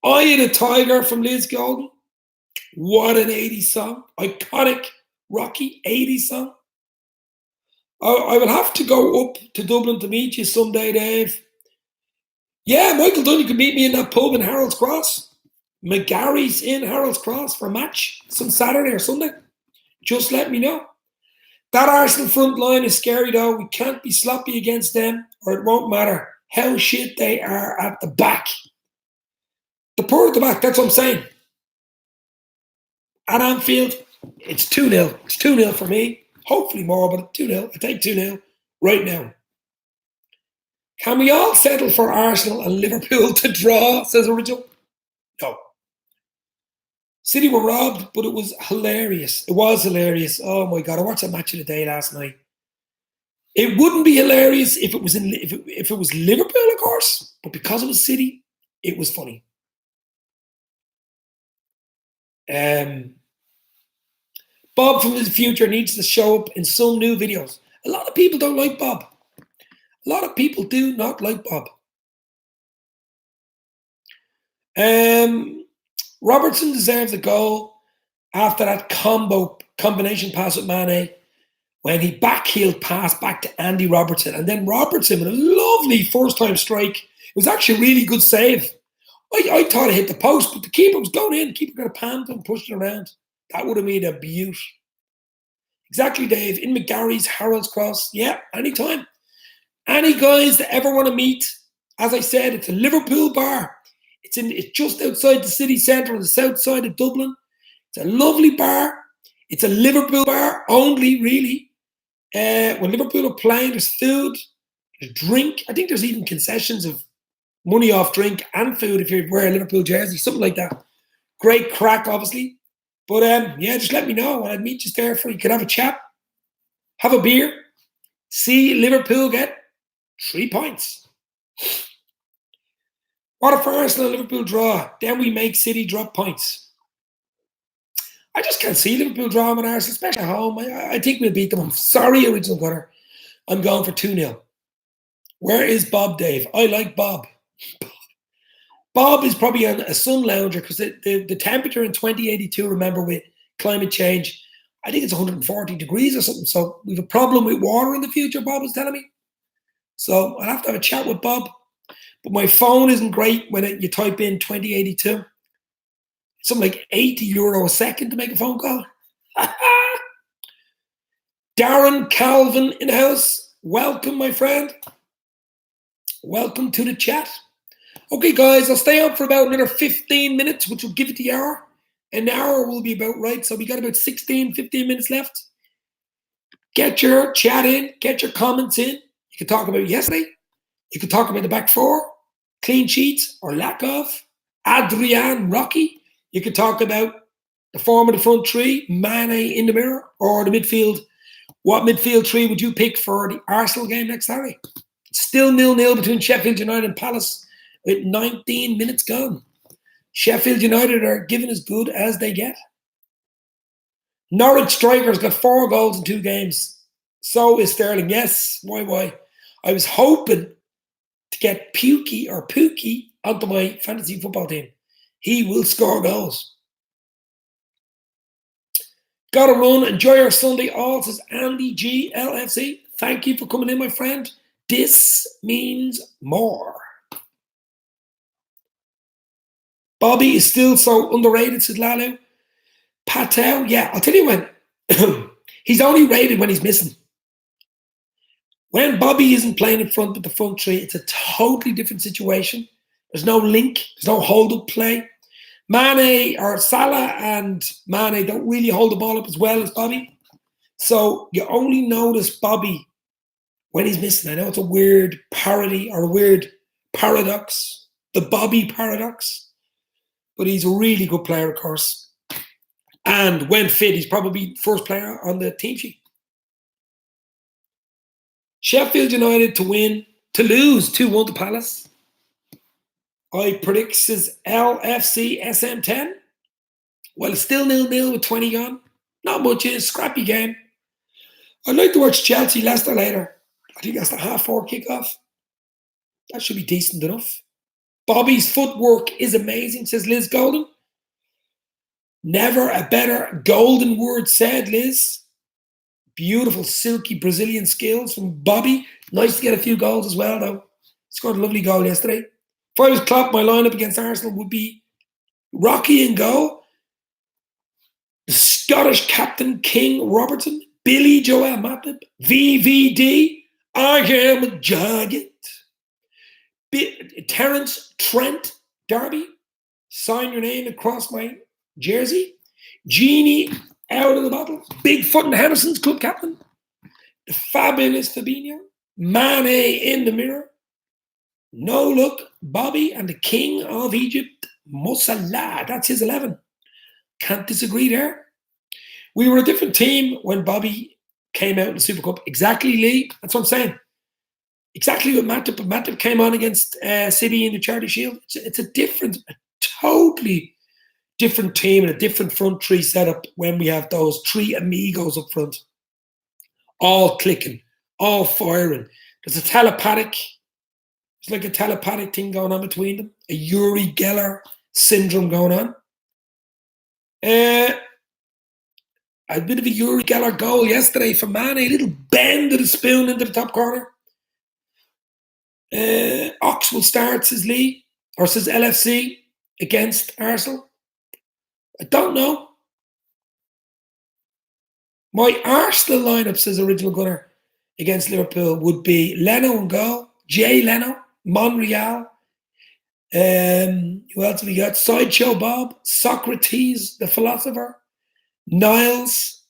I Had a Tiger from Liz Golden. What an 80s song. Iconic Rocky 80s song. I will have to go up to Dublin to meet you someday, Dave. Yeah, Michael Dunn, you can meet me in that pub in Harold's Cross. McGarry's in Harold's Cross for a match some Saturday or Sunday. Just let me know. That Arsenal front line is scary, though. We can't be sloppy against them, or it won't matter how shit they are at the back. The poor at the back, that's what I'm saying. At Anfield, it's 2-0. It's 2-0 for me. Hopefully more, but 2-0. I take 2-0 right now. Can we all settle for Arsenal and Liverpool to draw, says Original? No. City were robbed, but it was hilarious. It was hilarious. Oh my God, I watched that match of the day last night. It wouldn't be hilarious if it was if it was Liverpool, of course, but because it was City, it was funny. Bob from the future needs to show up in some new videos. A lot of people don't like Bob. A lot of people do not like Bob. Robertson deserves a goal after that combination pass with Mane when he backheeled pass back to Andy Robertson. And then Robertson with a lovely first-time strike. It was actually a really good save. I thought it hit the post, but the keeper was going in. The keeper got a pant and pushed it around. That would have made a beaut. Exactly, Dave. In McGarry's, Harold's Cross. Yeah, anytime. Any guys that ever want to meet, as I said, it's a Liverpool bar. It's just outside the city centre on the south side of Dublin. It's a lovely bar. It's a Liverpool bar only, really. When Liverpool are playing, there's food, there's drink. I think there's even concessions of money off drink and food if you wear a Liverpool jersey, something like that. Great crack, obviously. But yeah, just let me know. I'd meet you there for you could have a chat, have a beer, see Liverpool get 3 points. What if Arsenal and Liverpool draw? Then we make City drop points. I just can't see Liverpool drawing with Arsenal, especially at home. I think we'll beat them. I'm sorry, Original Gunner. I'm going for 2-0. Where is Bob, Dave? I like Bob. Bob is probably a sun lounger because the temperature in 2082, remember, with climate change, I think it's 140 degrees or something. So we have a problem with water in the future, Bob was telling me. So I'll have to have a chat with Bob. But my phone isn't great when you type in 2082. It's something like €80 a second to make a phone call. Darren Calvin in the house. Welcome, my friend. Welcome to the chat. Okay, guys, I'll stay up for about another 15 minutes, which will give it the hour. An hour will be about right. So we got about 15 minutes left. Get your chat in. Get your comments in. You can talk about yesterday. You can talk about the back four, clean sheets or lack of. Adrian, Rocky. You can talk about The form of the front three, Mane in the mirror, or the midfield? What midfield three would you pick for the Arsenal game next Saturday? Still 0-0 between Sheffield United and Palace with 19 minutes gone. Sheffield United are given as good as they get. Norwich strikers got 4 goals in 2 games. So is Sterling. Yes, why? I was hoping to get Pookie onto my fantasy football team. He will score goals. Gotta run. Enjoy your Sunday all, says Andy G. LFC. Thank you for coming in, my friend. This means more. Bobby is still so underrated, says Lalu. Patel, yeah, I'll tell you when. He's only rated when he's missing. When Bobby isn't playing in front with the front three, it's a totally different situation. There's no link. There's no hold-up play. Mane or Salah and Mane don't really hold the ball up as well as Bobby. So you only notice Bobby when he's missing. I know it's a weird parody or a weird paradox, the Bobby paradox, but he's a really good player, of course. And when fit, he's probably first player on the team sheet. Sheffield United to lose 2-1 to Palace. I predict says LFC SM10. Well, it's still 0-0 with 20 gone. Not much in a scrappy game. I'd like to watch Chelsea Leicester later. I think that's the 4:30 kickoff. That should be decent enough. Bobby's footwork is amazing, says Liz Golden. Never a better golden word said, Liz. Beautiful, silky Brazilian skills from Bobby. Nice to get a few goals as well, though. Scored a lovely goal yesterday. If I was Klopp, my lineup against Arsenal would be Rocky in goal, the Scottish captain King Robertson, Billy Joel Matip, VVD, I am a giant, Terence Trent Darby, sign your name across my jersey, Genie out of the bottle, Bigfoot and Henderson's club captain, the fabulous Fabinho, Mane in the mirror, no look, Bobby, and the king of Egypt, Mo Salah. That's his 11. Can't disagree there. We were a different team when Bobby came out in the Super Cup. Exactly, Lee. That's what I'm saying. Exactly what Matip. But Matip came on against City in the Charity Shield. It's a totally different team and a different front three setup when we have those 3 amigos up front. All clicking, all firing. There's a telepathic thing going on between them. A Uri Geller syndrome going on. A bit of a Uri Geller goal yesterday for Mane. A little bend of the spoon into the top corner. Ox will start, says Lee, or says LFC, against Arsenal. I don't know. My Arsenal lineup, says Original Gunner, against Liverpool would be Leno in goal, Jay Leno, Monreal. Who else have we got? Sideshow Bob, Socrates, the philosopher, Niles,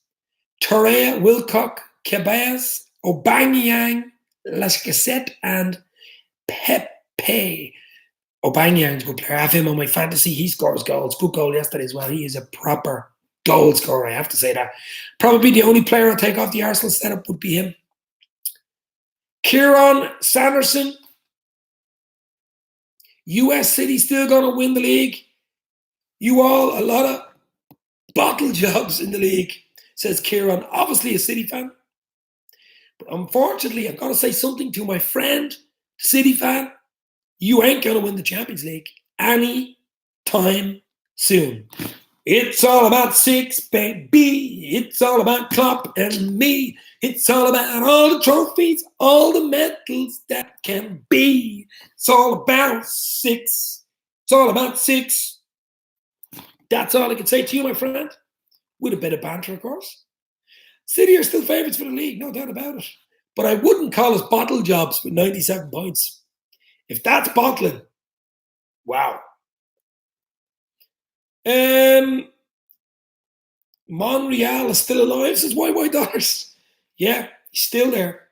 Torreira, Wilcock, Cabas, Aubameyang, Lacazette, and Pepe. Aubameyang's a good player. I have him on my fantasy. He scores goals. Good goal yesterday as well. He is a proper goal scorer, I have to say that. Probably the only player I'll take off the Arsenal setup would be him. Kieran Sanderson. US City still going to win the league. You all, a lot of bottle jobs in the league, says Kieran. Obviously a City fan. But unfortunately, I've got to say something to my friend, City fan. You ain't going to win the Champions League any time soon. It's all about 6, baby. It's all about Klopp and me. It's all about all the trophies, all the medals that can be. It's all about 6. It's all about 6. That's all I can say to you, my friend. With a bit of banter, of course. City are still favourites for the league, no doubt about it. But I wouldn't call us bottle jobs with 97 points. If that's bottling, wow. Monreal is still alive, says YY Dollars. Yeah, he's still there.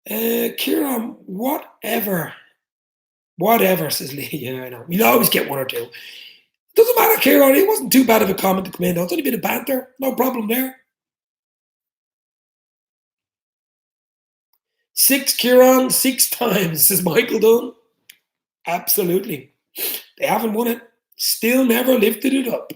Kieran, whatever, says Lee. Yeah, I know. We'll always get one or two. Doesn't matter, Kieran. It wasn't too bad of a comment to come in, though. It's only a bit of banter. No problem there. 6, Kieran, 6 times, says Michael Dunn. Absolutely. They haven't won it. Still never lifted it up.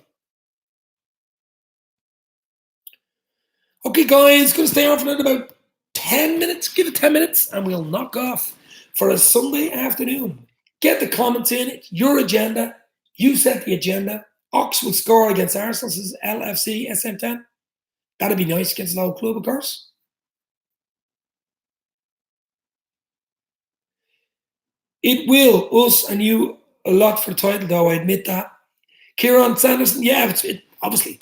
Okay, guys, going to stay on for another about 10 minutes. Give it 10 minutes, and we'll knock off for a Sunday afternoon. Get the comments in. It's your agenda. You set the agenda. Ox will score against Arsenal, says LFC SM10. That'd be nice against an old club, of course. It will, us and you, a lot for the title, though, I admit that. Kieran Sanderson, yeah, obviously.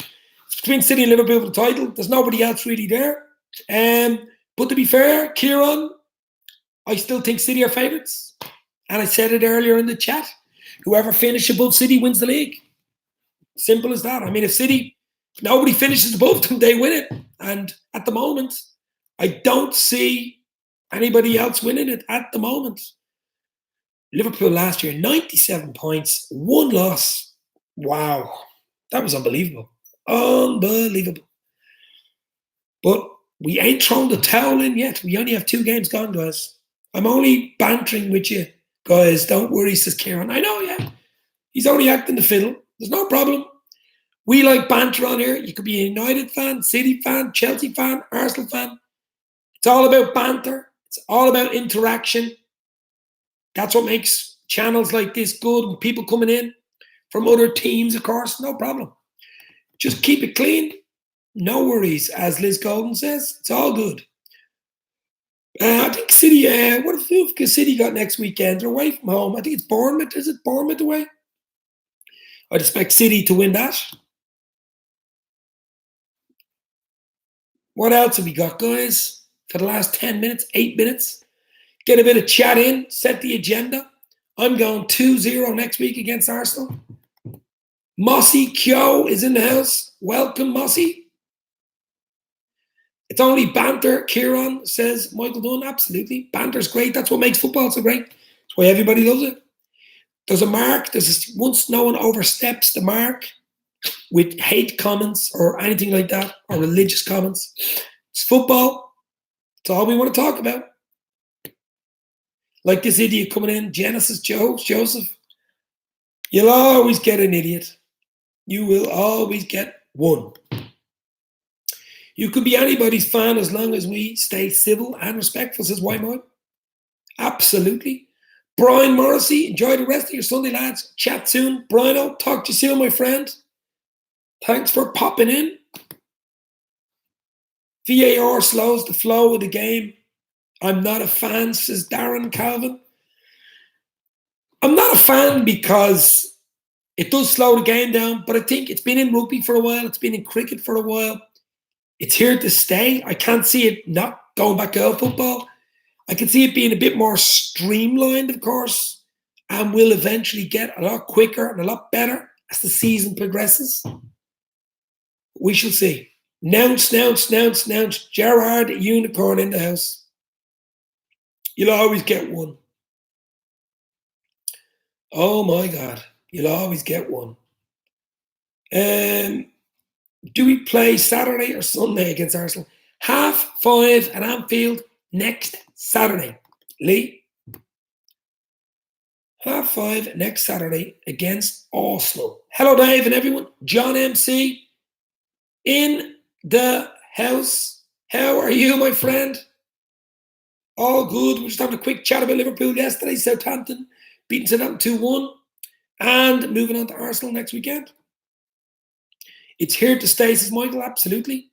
It's between City and Liverpool for the title. There's nobody else really there. But to be fair, Kieran, I still think City are favourites. And I said it earlier in the chat. Whoever finishes above City wins the league. Simple as that. I mean, if nobody finishes above them, they win it. And at the moment, I don't see anybody else winning it at the moment. Liverpool last year, 97 points, 1 loss. Wow. That was unbelievable. Unbelievable. But we ain't thrown the towel in yet. We only have 2 games gone, guys. I'm only bantering with you, guys. Don't worry, says Kieran. I know, yeah. He's only acting the fiddle. There's no problem. We like banter on here. You could be a United fan, City fan, Chelsea fan, Arsenal fan. It's all about banter. It's all about interaction. That's what makes channels like this good, and people coming in from other teams, of course. No problem. Just keep it clean. No worries, as Liz Golden says. It's all good. I think City, what if City got next weekend? They're away from home. I think it's Bournemouth. Is it Bournemouth away? I'd expect City to win that. What else have we got, guys? For the last 10 minutes, 8 minutes. Get a bit of chat in. Set the agenda. I'm going 2-0 next week against Arsenal. Mossy Kyo is in the house. Welcome, Mossy. It's only banter, Kieran, says Michael Dunn. Absolutely. Banter's great. That's what makes football so great. That's why everybody loves it. There's a mark. Once no one oversteps the mark with hate comments or anything like that, or religious comments, it's football. It's all we want to talk about. Like this idiot coming in, Genesis Joseph. You'll always get an idiot. You will always get one. You could be anybody's fan as long as we stay civil and respectful, says Whitemoy. Absolutely. Brian Morrissey, enjoy the rest of your Sunday, lads. Chat soon. Brian, talk to you soon, my friend. Thanks for popping in. VAR slows the flow of the game. I'm not a fan, says Darren Calvin. I'm not a fan because it does slow the game down, but I think it's been in rugby for a while. It's been in cricket for a while. It's here to stay. I can't see it not going back to football. I can see it being a bit more streamlined, of course, and will eventually get a lot quicker and a lot better as the season progresses. We shall see. Nounce. Gerard Unicorn in the house. You'll always get one. Oh my God. You'll always get one. Do we play Saturday or Sunday against Arsenal? 5:30 at Anfield next Saturday. Lee? 5:30 next Saturday against Arsenal. Hello, Dave and everyone. John MC in the house. How are you, my friend? All good. We're just having a quick chat about Liverpool yesterday. Southampton beating Southampton 2-1. And moving on to Arsenal next weekend. It's here to stay, says Michael. Absolutely.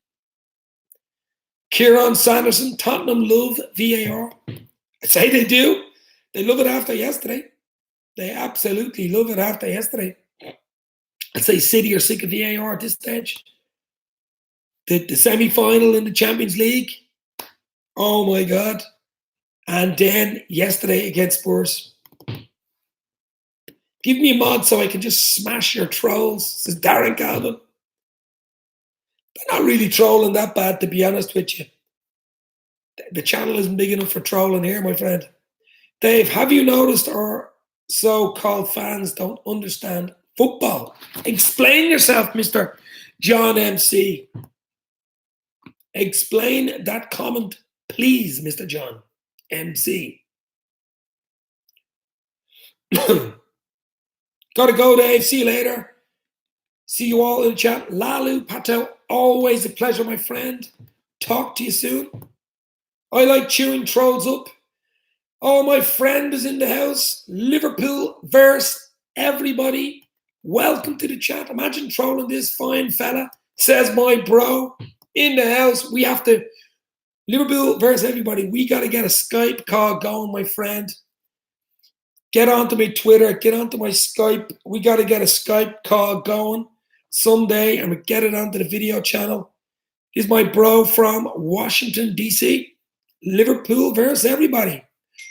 Kieran Sanderson, Tottenham love VAR. I say they do. They love it after yesterday. They absolutely love it after yesterday. I'd say City are sick of VAR at this stage. The semi-final in the Champions League. Oh my God. And then yesterday against Spurs. Give me a mod so I can just smash your trolls, says Darren Calvin. They're not really trolling that bad, to be honest with you. The channel isn't big enough for trolling here, my friend. Dave, have you noticed our so-called fans don't understand football. Explain yourself, Mr. John MC. Explain that comment, please, Mr. John MC. Gotta go, Dave. See you later. See you all in the chat. Lalu Patel, always a pleasure, my friend. Talk to you soon. I like chewing trolls up. Oh, my friend is in the house. Liverpool verse everybody. Welcome to the chat. Imagine trolling this fine fella. Says my bro in the house. We have to Liverpool verse everybody. We got to get a Skype call going, my friend. Get onto my Twitter. Get onto my Skype. We got to get a Skype call going someday, and we get it onto the video channel. Here's my bro from Washington, D.C. Liverpool versus everybody.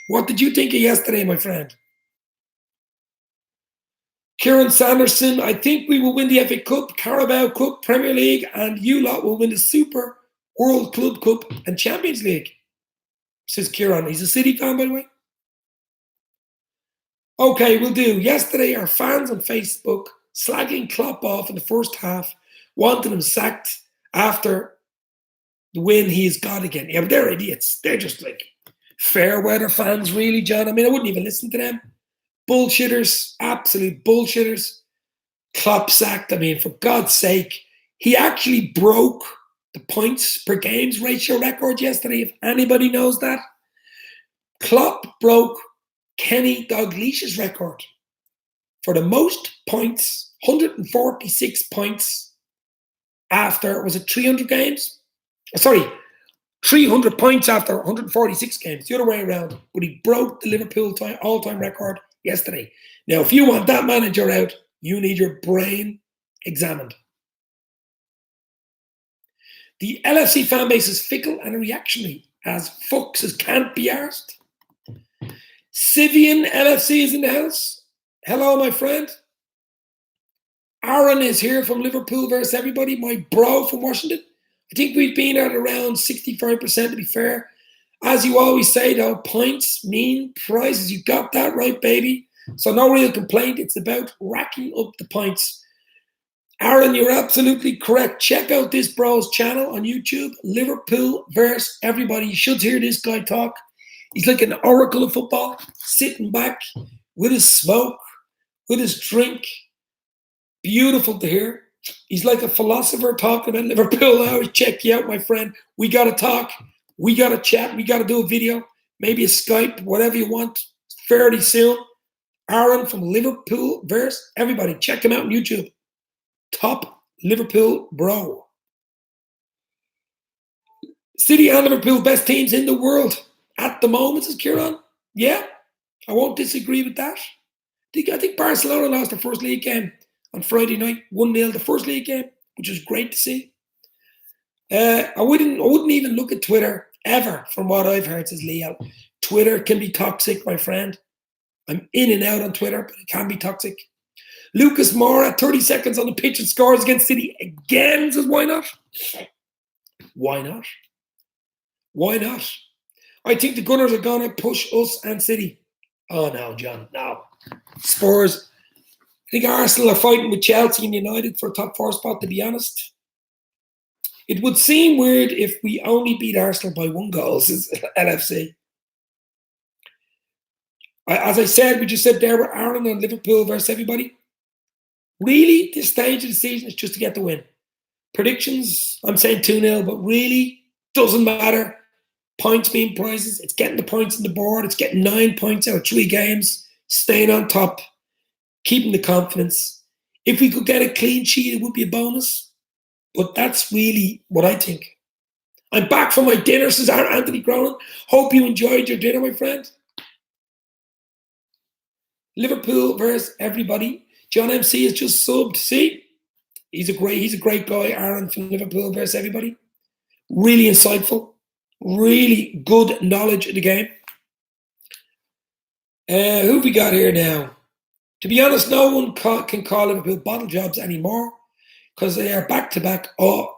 What did you think of yesterday, my friend? Kieran Sanderson, I think we will win the FA Cup, Carabao Cup, Premier League, and you lot will win the Super World Club Cup and Champions League, says Kieran. He's a City fan, by the way. Okay, we'll do. Yesterday, our fans on Facebook slagging Klopp off in the first half, wanted him sacked after the win he's got again. Yeah, but they're idiots. They're just like fair weather fans, really, John. I mean, I wouldn't even listen to them. Bullshitters, absolute bullshitters. Klopp sacked. I mean, for God's sake, he actually broke the points per games ratio record yesterday, if anybody knows that. Klopp broke Kenny Dalglish's record for the most points, 146 points after, was it 300 games? Sorry, 300 points after 146 games, the other way around. But he broke the Liverpool all-time record yesterday. Now, if you want that manager out, you need your brain examined. The LFC fan base is fickle and reactionary as foxes can't be arsed. Sivian LFC is in the house. Hello, my friend. Aaron is here from Liverpool versus everybody, my bro from Washington. I think we've been at around 65%, to be fair. As you always say, though, points mean prizes. You got that right, baby. So no real complaint. It's about racking up the points. Aaron, you're absolutely correct. Check out this bro's channel on YouTube, Liverpool versus everybody. You should hear this guy talk. He's like an oracle of football, sitting back with his smoke, with his drink. Beautiful to hear. He's like a philosopher talking about Liverpool. I always check you out, my friend. We got to talk. We got to chat. We got to do a video, maybe a Skype, whatever you want, fairly soon. Aaron from Liverpool versus everybody. Check him out on YouTube. Top Liverpool bro. City and Liverpool, best teams in the world at the moment, says Kieran. Yeah, I won't disagree with that. I think Barcelona lost their first league game on Friday night, 1-0, the first league game, which was great to see. I wouldn't even look at Twitter ever, from what I've heard, says Leo. Twitter can be toxic, my friend. I'm in and out on Twitter, but it can be toxic. Lucas Moura, 30 seconds on the pitch and scores against City again, says why not? Why not? Why not? I think the Gunners are going to push us and City. Oh, no, John, no. Spurs. I think Arsenal are fighting with Chelsea and United for a top 4 spot, to be honest. It would seem weird if we only beat Arsenal by 1 goal, says LFC. As I said, we just said there were Aaron and Liverpool versus everybody. Really, this stage of the season is just to get the win. Predictions, I'm saying 2-0, but really doesn't matter. Points mean prizes. It's getting the points on the board. It's getting 9 points out of 3 games, staying on top, keeping the confidence. If we could get a clean sheet, it would be a bonus. But that's really what I think. I'm back from my dinner, says Anthony Cronin. Hope you enjoyed your dinner, my friend. Liverpool versus everybody. John MC has just subbed. See, he's a great guy. Aaron from Liverpool versus everybody. Really insightful. Really good knowledge of the game. Who have we got here now? To be honest, no one can call Liverpool bottle jobs anymore because they are back-to-back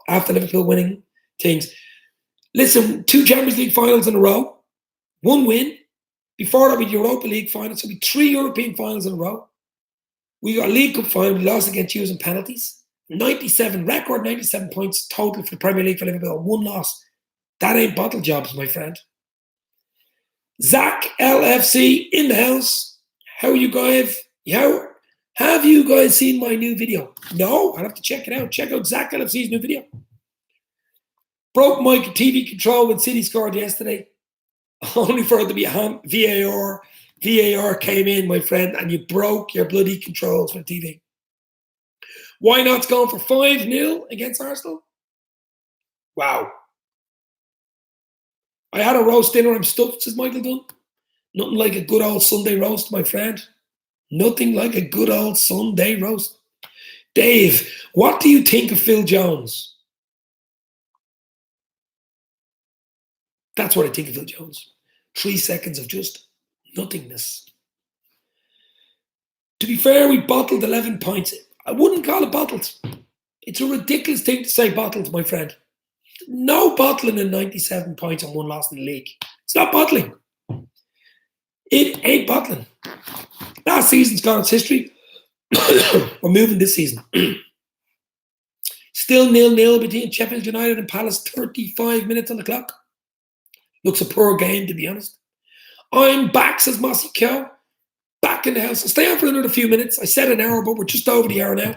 after Liverpool winning things. Listen, 2 Champions League finals in a row, 1 win. Before that, with Europa League finals, so we 3 European finals in a row. We got a League Cup final. We lost against you in penalties. 97, record 97 points total for the Premier League for Liverpool. 1 loss. That ain't bottle jobs, my friend. Zach LFC in the house. How you guys? Have you guys seen my new video? No, I'll have to check it out. Check out Zach LFC's new video. Broke my TV control when City scored yesterday. Only for it to be a VAR. VAR came in, my friend, and you broke your bloody controls for TV. Why not going for 5-0 against Arsenal? Wow. I had a roast dinner. I'm stuffed, says Michael Dunn. Nothing like a good old Sunday roast, my friend. Nothing like a good old Sunday roast. Dave, what do you think of Phil Jones? That's what I think of Phil Jones. 3 seconds of just nothingness. To be fair, we bottled 11 points. I wouldn't call it bottled. It's a ridiculous thing to say bottled, my friend. No bottling in 97 points and 1 loss in the league. It's not bottling. It ain't bottling. Last season's got its history. We're moving this season. Still 0-0 between Sheffield United and Palace. 35 minutes on the clock. Looks a poor game, to be honest. I'm back, says Mossy Cow. Back in the house. I'll stay on for another few minutes. I said an hour, but we're just over the hour now.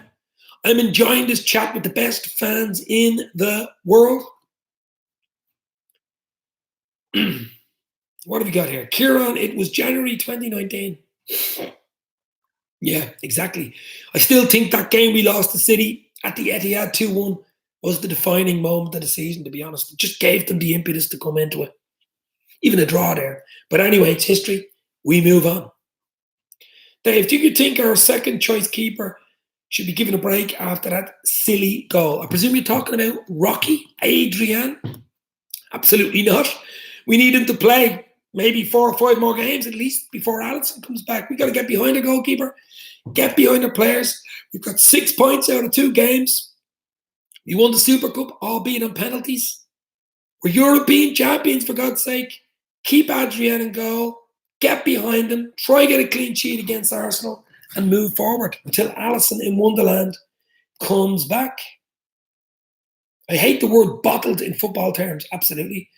I'm enjoying this chat with the best fans in the world. What have we got here? Kieran, it was January 2019. Yeah, exactly. I still think that game we lost to City at the Etihad 2-1 was the defining moment of the season, to be honest. It just gave them the impetus to come into it. Even a draw there. But anyway, it's history. We move on. Dave, do you think our second choice keeper should be given a break after that silly goal? I presume you're talking about Rocky Adrian? Absolutely not. We need him to play maybe 4 or 5 more games at least before Alisson comes back. We've got to get behind the goalkeeper, get behind the players. We've got 6 points out of 2 games. We won the Super Cup, albeit on penalties. We're European champions, for God's sake. Keep Adrian in goal. Get behind him. Try get a clean sheet against Arsenal and move forward until Alisson in Wonderland comes back. I hate the word bottled in football terms. Absolutely.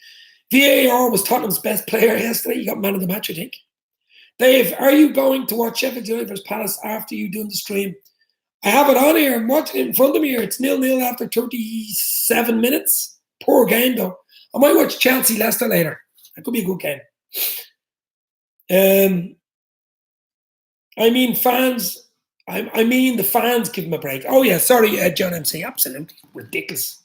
VAR was Tottenham's best player yesterday. You got man of the match, I think. Dave, are you going to watch Sheffield United vs Palace after you done the stream? I have it on here. I'm watching it in front of me here. It's 0-0 after 37 minutes. Poor game, though. I might watch Chelsea-Leicester later. That could be a good game. I mean, fans. I mean, the fans give them a break. Oh, yeah. Sorry, John MC. Absolutely ridiculous.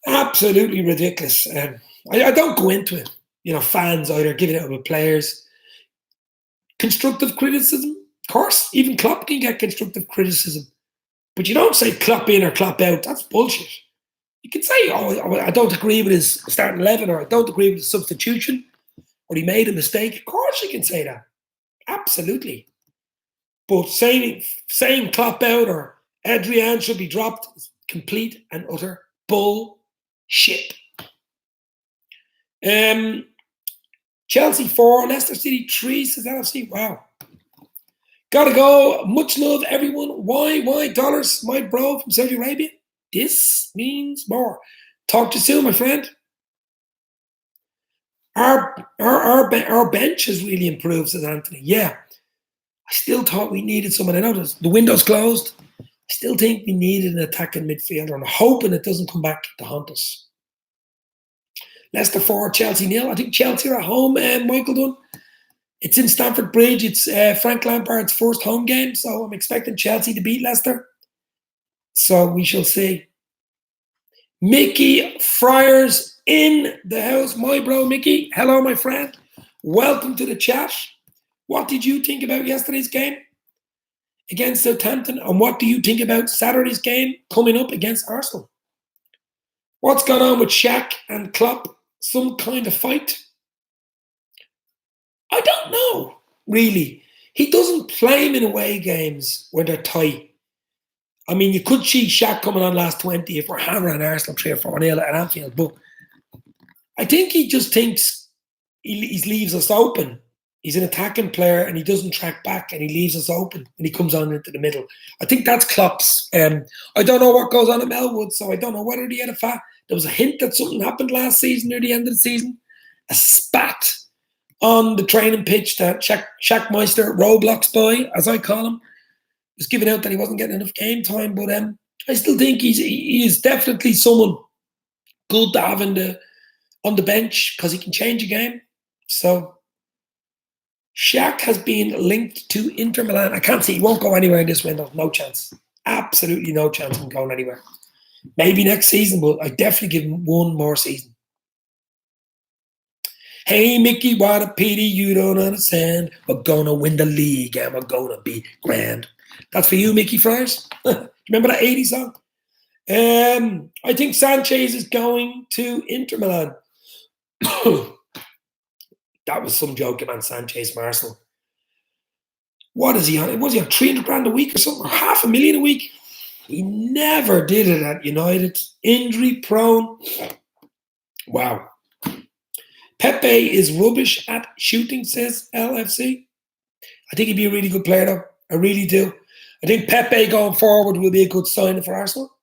Absolutely ridiculous. I don't go into it. You know, fans either giving it up with players. Constructive criticism. Of course, even Klopp can get constructive criticism. But you don't say Klopp in or Klopp out. That's bullshit. You can say, oh, I don't agree with his starting 11, or I don't agree with his substitution, or he made a mistake. Of course you can say that. Absolutely. But saying Klopp out or Adrian should be dropped is complete and utter bullshit. Chelsea 4, Leicester City 3, says LFC. Wow. Gotta go. Much love, everyone. Why? Dollars, my bro from Saudi Arabia. This means more. Talk to you soon, my friend. Our bench has really improved, says Anthony. Yeah. I still thought we needed someone. I know the window's closed. I still think we needed an attacking midfielder. I'm hoping it doesn't come back to haunt us. Leicester 4, Chelsea 0. I think Chelsea are at home, Michael Dunn. It's in Stamford Bridge. It's Frank Lampard's first home game, so I'm expecting Chelsea to beat Leicester. So we shall see. Mickey Friars in the house. My bro, Mickey. Hello, my friend. Welcome to the chat. What did you think about yesterday's game against Southampton? And what do you think about Saturday's game coming up against Arsenal? What's gone on with Shaq and Klopp? Some kind of fight? I don't know, really. He doesn't play him in away games where they're tight. I mean, you could see Shaq coming on last 20 if we're hammering Arsenal 3 or 4-0 at Anfield, but I think he just thinks he leaves us open He's an attacking player and he doesn't track back and he leaves us open when he comes on into the middle. I think that's Klopp's. I don't know what goes on at Melwood, so I don't know whether he had a fat. There was a hint that something happened last season near the end of the season. A spat on the training pitch that Shackmeister, Roblox boy, as I call him, was giving out that he wasn't getting enough game time. But I still think he is definitely someone good to have on the bench because he can change a game. So Shaq has been linked to Inter Milan. I can't see. He won't go anywhere in this window. No chance. Absolutely no chance of him going anywhere. Maybe next season, but I definitely give him one more season. Hey, Mickey, what a pity you don't understand. We're going to win the league and we're going to be grand. That's for you, Mickey Friars. Remember that 80s song? I think Sanchez is going to Inter Milan. That was some joke, man. Sanchez from Arsenal. What is he on? Was he on 300 grand a week or something? Or $500,000 a week? He never did it at United. Injury prone. Wow. Pepe is rubbish at shooting, says LFC. I think he'd be a really good player, though. I really do. I think Pepe going forward will be a good sign for Arsenal.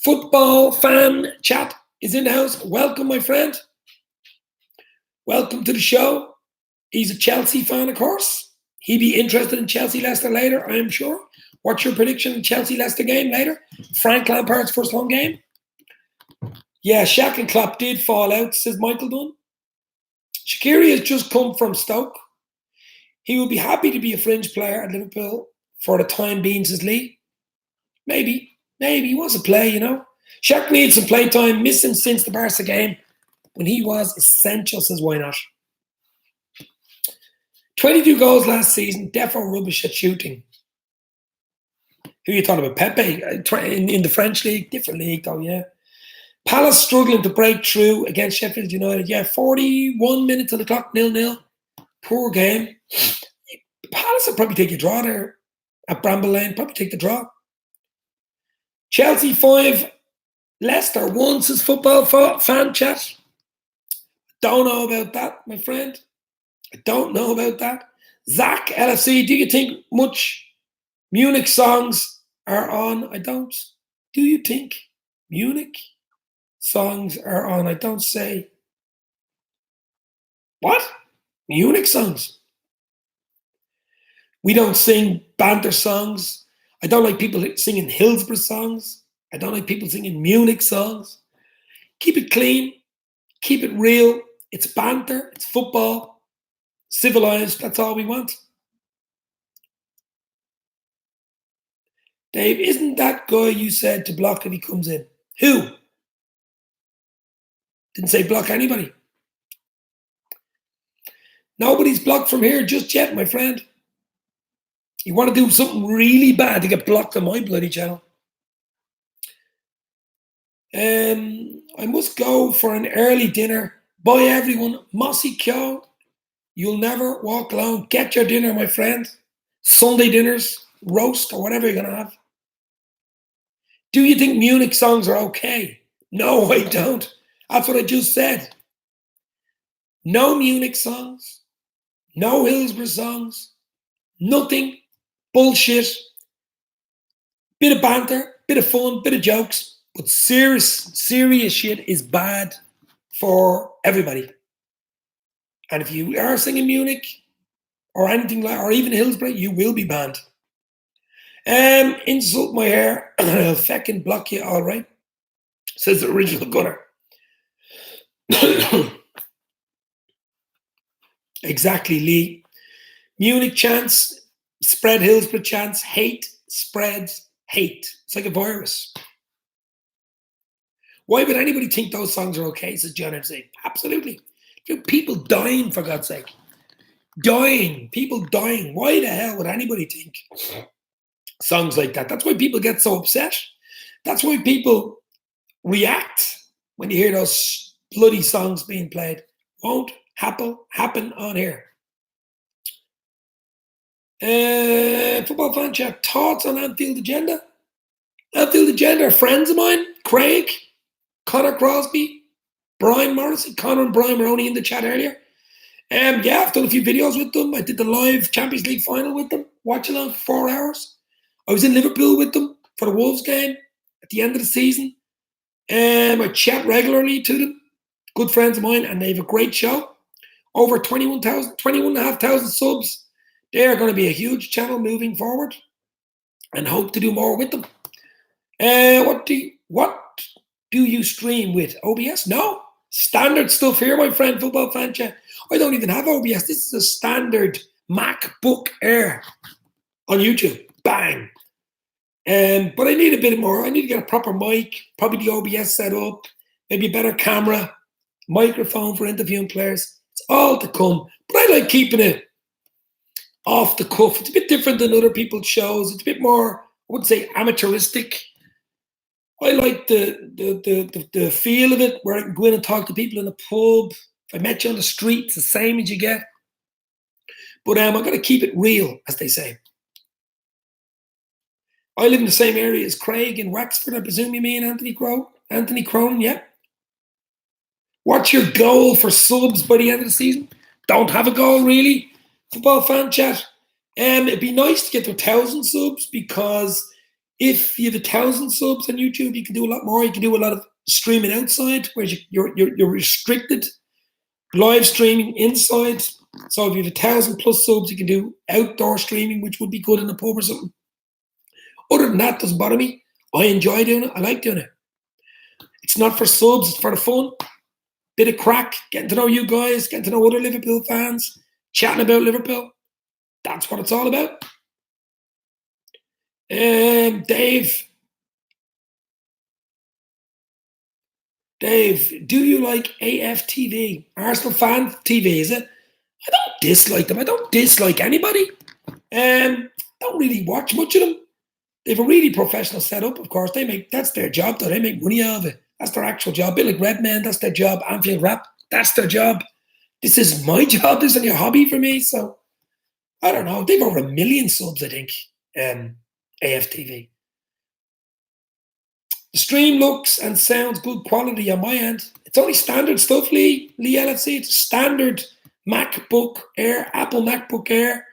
Football fan chat is in the house. Welcome, my friend. Welcome to the show. He's a Chelsea fan, of course. He'd be interested in Chelsea-Leicester later, I am sure. What's your prediction in Chelsea-Leicester game later? Frank Lampard's first home game? Yeah, Shaq and Klopp did fall out, says Michael Dunn. Shaqiri has just come from Stoke. He will be happy to be a fringe player at Liverpool for the time being, says Lee. Maybe he wants to play, Shaq needs some play time, missing since the Barca game when he was essential, says why not? 22 goals last season, defo rubbish at shooting. Who are you talking about? Pepe in the French league? Different league though, yeah. Palace struggling to break through against Sheffield United. Yeah, 41 minutes on the clock, 0-0. Poor game. Palace will probably take a draw there at Bramble Lane. Probably take the draw. Chelsea 5, Leicester 1, says football fan chat. Don't know about that, my friend. I don't know about that. Zach, LFC, do you think much Munich songs are on? I don't. Do you think Munich songs are on? I don't say. What? Munich songs? We don't sing banter songs. I don't like people singing Hillsborough songs. I don't like people singing Munich songs. Keep it clean. Keep it real. It's banter. It's football. Civilized. That's all we want. Dave, isn't that guy you said to block if he comes in? Who? Didn't say block anybody. Nobody's blocked from here just yet, my friend. You want to do something really bad to get blocked on my bloody channel. I must go for an early dinner. Bye, everyone. Mossy Kyo. You'll never walk alone. Get your dinner, my friend. Sunday dinners, roast, or whatever you're going to have. Do you think Munich songs are okay? No, I don't. That's what I just said. No Munich songs. No Hillsborough songs. Nothing. Bullshit. Bit of banter. Bit of fun. Bit of jokes. But serious shit is bad for everybody. And if you are singing Munich or anything like, or even Hillsborough, you will be banned. Insult my hair and I'll feckin' block you, all right, says the original gunner. Exactly, Lee. Munich chants, spread Hillsborough chants, hate spreads hate. It's like a virus. Why would anybody think those songs are okay, says John MC? Absolutely. People dying, for God's sake. Dying. People dying. Why the hell would anybody think songs like that? That's why people get so upset. That's why people react when you hear those bloody songs being played. Won't happen on here. Football fan chat. Thoughts on Anfield Agenda? Anfield Agenda are friends of mine. Craig, Connor Crosby, Brian Morrissey. Connor and Brian were only in the chat earlier. Yeah, I've done a few videos with them. I did the live Champions League final with them, watching them for 4 hours. I was in Liverpool with them for the Wolves game at the end of the season. I chat regularly to them. Good friends of mine, and they have a great show. Over 21,500 subs. They're going to be a huge channel moving forward, and hope to do more with them. What do you stream with? OBS? No. Standard stuff here, my friend, football fan chat. I don't even have OBS. This is a standard MacBook Air on YouTube. Bang. But I need a bit more. I need to get a proper mic, probably the OBS set up, maybe a better camera, microphone for interviewing players. It's all to come. But I like keeping it off the cuff. It's a bit different than other people's shows. It's a bit more, I wouldn't say amateuristic. I like the feel of it, where I can go in and talk to people in a pub. If I met you on the street, it's the same as you get. But I'm going to keep it real, as they say. I live in the same area as Craig in Wexford. I presume you mean Anthony Cronin, yeah? What's your goal for subs by the end of the season? Don't have a goal, really. Football fan chat. It'd be nice to get to 1,000 subs, because if you have 1,000 subs on YouTube, you can do a lot more. You can do a lot of streaming outside, whereas you're restricted. Live streaming inside. So if you have 1,000 plus subs, you can do outdoor streaming, which would be good in a pub or something. Other than that, it doesn't bother me. I enjoy doing it. I like doing it. It's not for subs, it's for the fun. Bit of crack, getting to know you guys, getting to know other Liverpool fans, chatting about Liverpool. That's what it's all about. Dave, do you like AFTV? Arsenal fan TV, is it? I don't dislike them. I don't dislike anybody. Don't really watch much of them. They have a really professional setup, of course. That's their job, though. They make money out of it. That's their actual job. A bit like Redman, that's their job. Anfield Rap, that's their job. This is my job. This is a hobby for me. So, I don't know. They've over 1 million subs, I think, AFTV. The stream looks and sounds good quality on my end. It's only standard stuff, Lee LFC. It's a standard MacBook Air, Apple MacBook Air.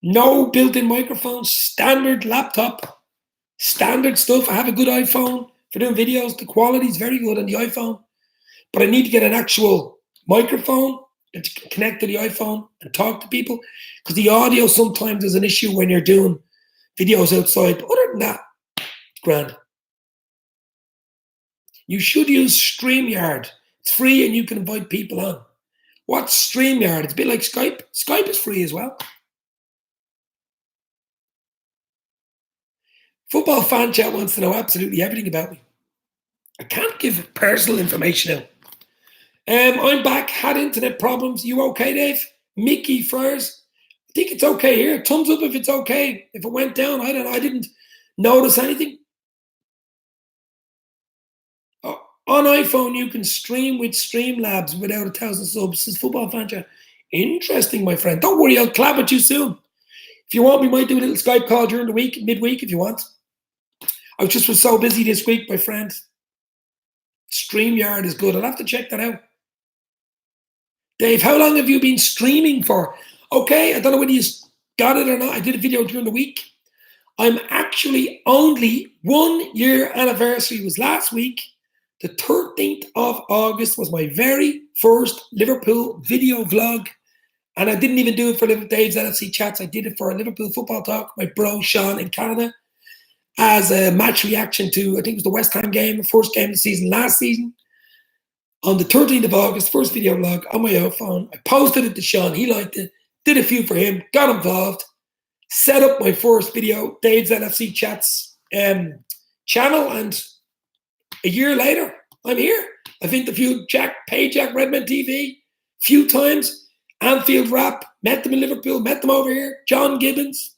No built-in microphone, standard laptop, standard stuff. I have a good iPhone for doing videos. The quality is very good on the iPhone. But I need to get an actual microphone to connect to the iPhone and talk to people, because the audio sometimes is an issue when you're doing videos outside. But other than that, it's grand. You should use StreamYard. It's free and you can invite people on. What's StreamYard? It's a bit like Skype. Skype is free as well. Football fan chat wants to know absolutely everything about me. I can't give personal information out. I'm back. Had internet problems. You okay, Dave? Mickey Friars. I think it's okay here. Thumbs up if it's okay. If it went down, I don't know. I didn't notice anything. On iPhone, you can stream with Streamlabs without 1,000 subs. Says Football fan chat. Interesting, my friend. Don't worry, I'll collab with you soon. If you want, we might do a little Skype call during the week, midweek, if you want. I was so busy this week, my friend. StreamYard is good. I'll have to check that out. Dave, how long have you been streaming for? Okay, I don't know whether you got it or not. I did a video during the week. I'm actually only 1 year anniversary was last week. The 13th of August was my very first Liverpool video vlog. And I didn't even do it for Dave's LFC Chats. I did it for a Liverpool Football Talk, my bro Sean in Canada, as a match reaction to, I think it was the West Ham game, the first game of the season last season. On the 13th of August, first video vlog on my iPhone. I posted it to Sean. He liked it. Did a few for him. Got involved. Set up my first video, Dave's LFC Chats channel. And a year later, I'm here. I've interviewed Jack Redman TV a few times. Anfield Rap. Met them in Liverpool. Met them over here. John Gibbons.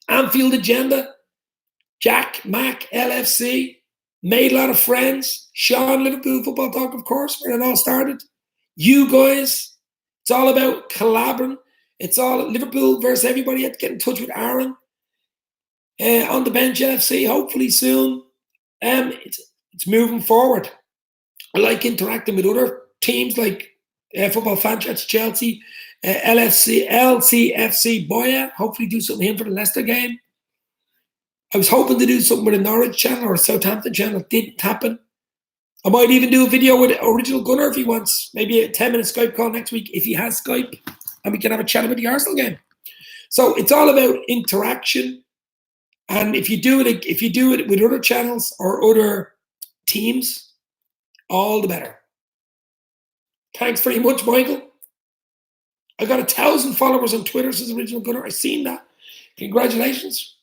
Anfield Agenda. Jack Mac LFC. Made a lot of friends. Sean, Liverpool Football Talk, of course, where it all started. You guys. It's all about collaborating. It's all Liverpool versus everybody. You have to get in touch with Aaron. On the bench LFC, hopefully soon. It's moving forward. I like interacting with other teams like Football fan chats, Chelsea, LCFC Boya. Hopefully do something with him for the Leicester game. I was hoping to do something with a Norwich channel or a Southampton channel. It didn't happen. I might even do a video with Original Gunner if he wants. Maybe a 10-minute Skype call next week if he has Skype. And we can have a chat about the Arsenal game. So it's all about interaction. And if you do it with other channels or other teams, all the better. Thanks very much, Michael. I got 1,000 followers on Twitter since Original Gunner. I seen that. Congratulations.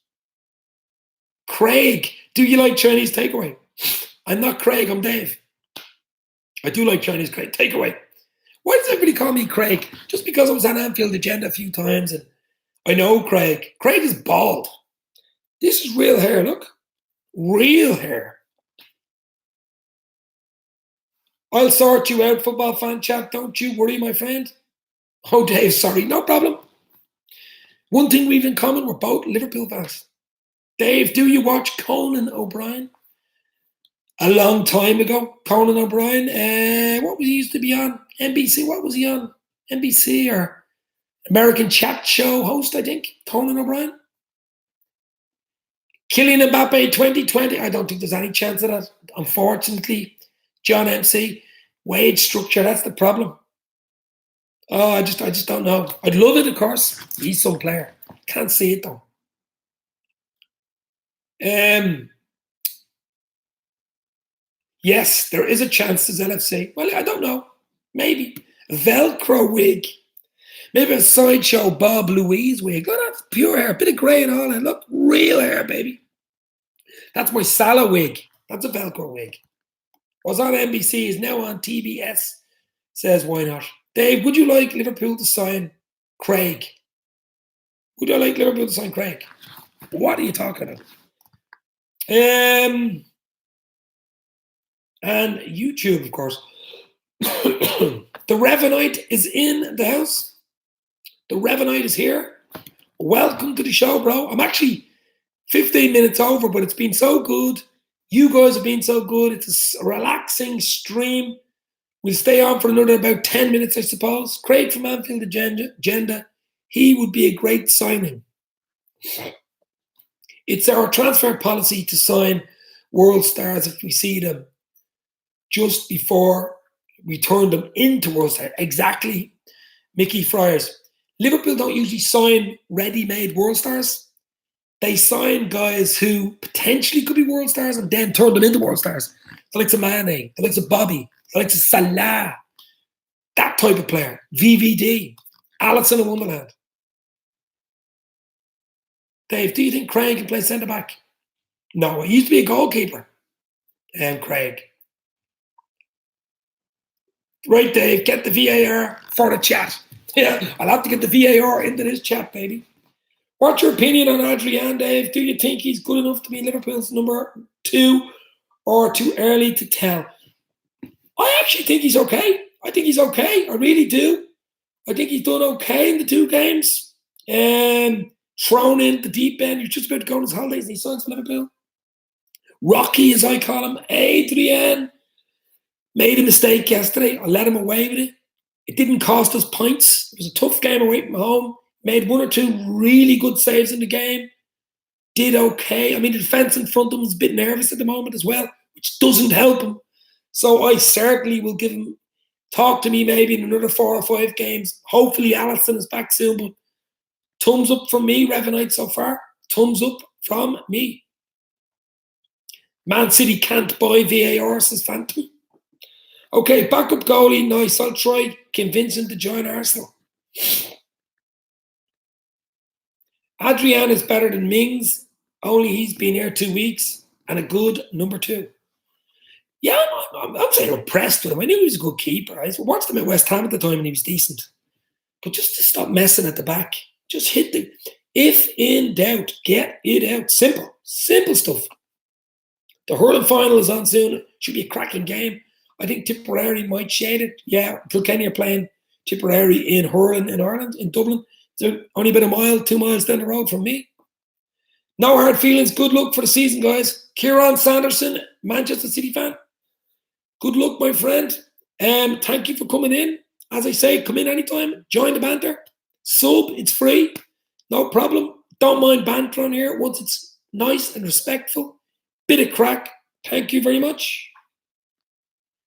Craig, do you like Chinese takeaway? I'm not Craig, I'm Dave. I do like Chinese takeaway. Why does everybody call me Craig? Just because I was on Anfield Agenda a few times and I know Craig. Craig is bald. This is real hair, look. Real hair. I'll sort you out, football fan chat. Don't you worry, my friend. Oh, Dave, sorry. No problem. One thing we've in common, we're both Liverpool fans. Dave, do you watch Conan O'Brien? A long time ago, Conan O'Brien. What was he used to be on? NBC. What was he on? NBC or American Chat Show host, I think. Conan O'Brien. Kylian Mbappe 2020. I don't think there's any chance of that. Unfortunately, John MC. Wage structure, that's the problem. Oh, I just don't know. I'd love it, of course. He's some player. Can't see it though. Yes, there is a chance, says LFC. Well, I don't know. Maybe. Velcro wig. Maybe a sideshow Bob Louise wig. Look, that's pure hair. Bit of grey and all. And look, real hair, baby. That's my Salah wig. That's a Velcro wig. Was on NBC, is now on TBS. Says, why not? Dave, would you like Liverpool to sign Craig? Would you like Liverpool to sign Craig? What are you talking about? And YouTube, of course. The Revenite is in the house. The Revenite is here. Welcome to the show, bro. I'm actually 15 minutes over, but it's been so good. You guys have been so good. It's a relaxing stream. We'll stay on for another about 10 minutes, I suppose. Craig from Anfield Agenda. He would be a great signing. It's our transfer policy to sign world stars if we see them just before we turn them into world stars. Exactly, Mickey Friars. Liverpool don't usually sign ready-made world stars. They sign guys who potentially could be world stars and then turn them into world stars. The likes of Mane, the likes of Bobby, the likes of Salah. That type of player. VVD. Alisson in Wonderland. Dave, do you think Craig can play centre-back? No, he used to be a goalkeeper. Craig. Right, Dave, get the VAR for the chat. Yeah, I'll have to get the VAR into this chat, baby. What's your opinion on Adrian, Dave? Do you think he's good enough to be Liverpool's number 2 or too early to tell? I actually think he's okay. I think he's okay. I really do. I think he's done okay in the 2 games. Thrown in the deep end. He's just about to go on his holidays and he signs for Liverpool. Rocky, as I call him, Adrian, made a mistake yesterday. I let him away with it. It didn't cost us points. It was a tough game away from home. Made 1 or 2 really good saves in the game. Did okay. I mean, the defence in front of him is a bit nervous at the moment as well, which doesn't help him. So I certainly will give him, talk to me maybe in another 4 or 5 games. Hopefully Alisson is back soon, but thumbs up from me, Revenite, so far. Thumbs up from me. Man City can't buy VAR, says Phantom. Okay, backup goalie, nice. I'll try convince him to join Arsenal. Adrian is better than Mings, only he's been here 2 weeks and a good number 2. Yeah, I'm saying impressed with him. I knew he was a good keeper. I watched him at West Ham at the time and he was decent. But just to stop messing at the back. Just hit the... If in doubt, get it out. Simple. Simple stuff. The hurling final is on soon. Should be a cracking game. I think Tipperary might shade it. Yeah, Kilkenny are playing Tipperary in hurling in Ireland, in Dublin. They're only about a mile, 2 miles down the road from me. No hard feelings. Good luck for the season, guys. Kieran Sanderson, Manchester City fan. Good luck, my friend. Thank you for coming in. As I say, come in anytime. Join the banter. Sub, it's free. No problem. Don't mind banter on here once it's nice and respectful. Bit of crack. Thank you very much.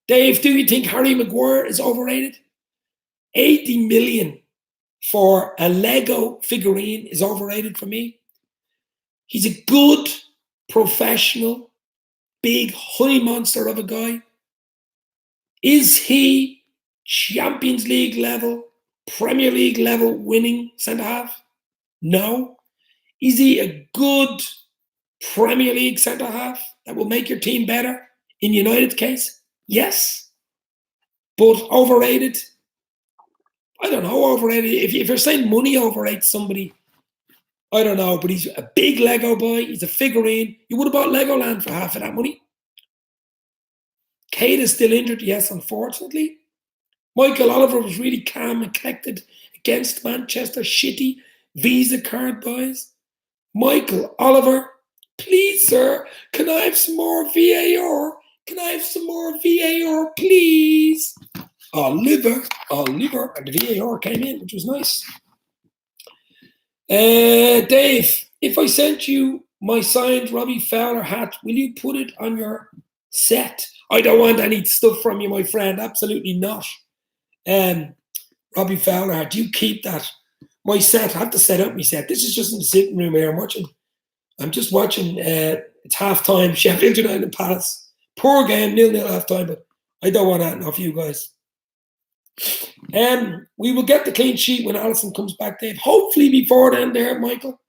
Dave, do you think Harry Maguire is overrated? 80 million for a Lego figurine is overrated for me. He's a good, professional, big honey monster of a guy. Is he Champions League level, Premier League level winning centre-half? No. Is he a good Premier League centre-half that will make your team better in United's case? Yes. But overrated? I don't know, overrated. If you're saying money overrates somebody, I don't know, but he's a big Lego boy. He's a figurine. You would have bought Legoland for half of that money. Kate is still injured, yes, unfortunately. Michael Oliver was really calm and collected against Manchester. Shitty Visa card boys. Michael Oliver, please, sir, can I have some more VAR? Can I have some more VAR, please? Oliver, and the VAR came in, which was nice. Dave, if I sent you my signed Robbie Fowler hat, will you put it on your set? I don't want any stuff from you, my friend. Absolutely not. Robbie Fowler hat, you keep that. My set, I have to set up my set. This is just in the sitting room here. I'm just watching, it's half-time, Sheffield United and Palace. Poor game, 0-0 half-time, but I don't want that enough, you guys. We will get the clean sheet when Alisson comes back, Dave. Hopefully before then there, Michael.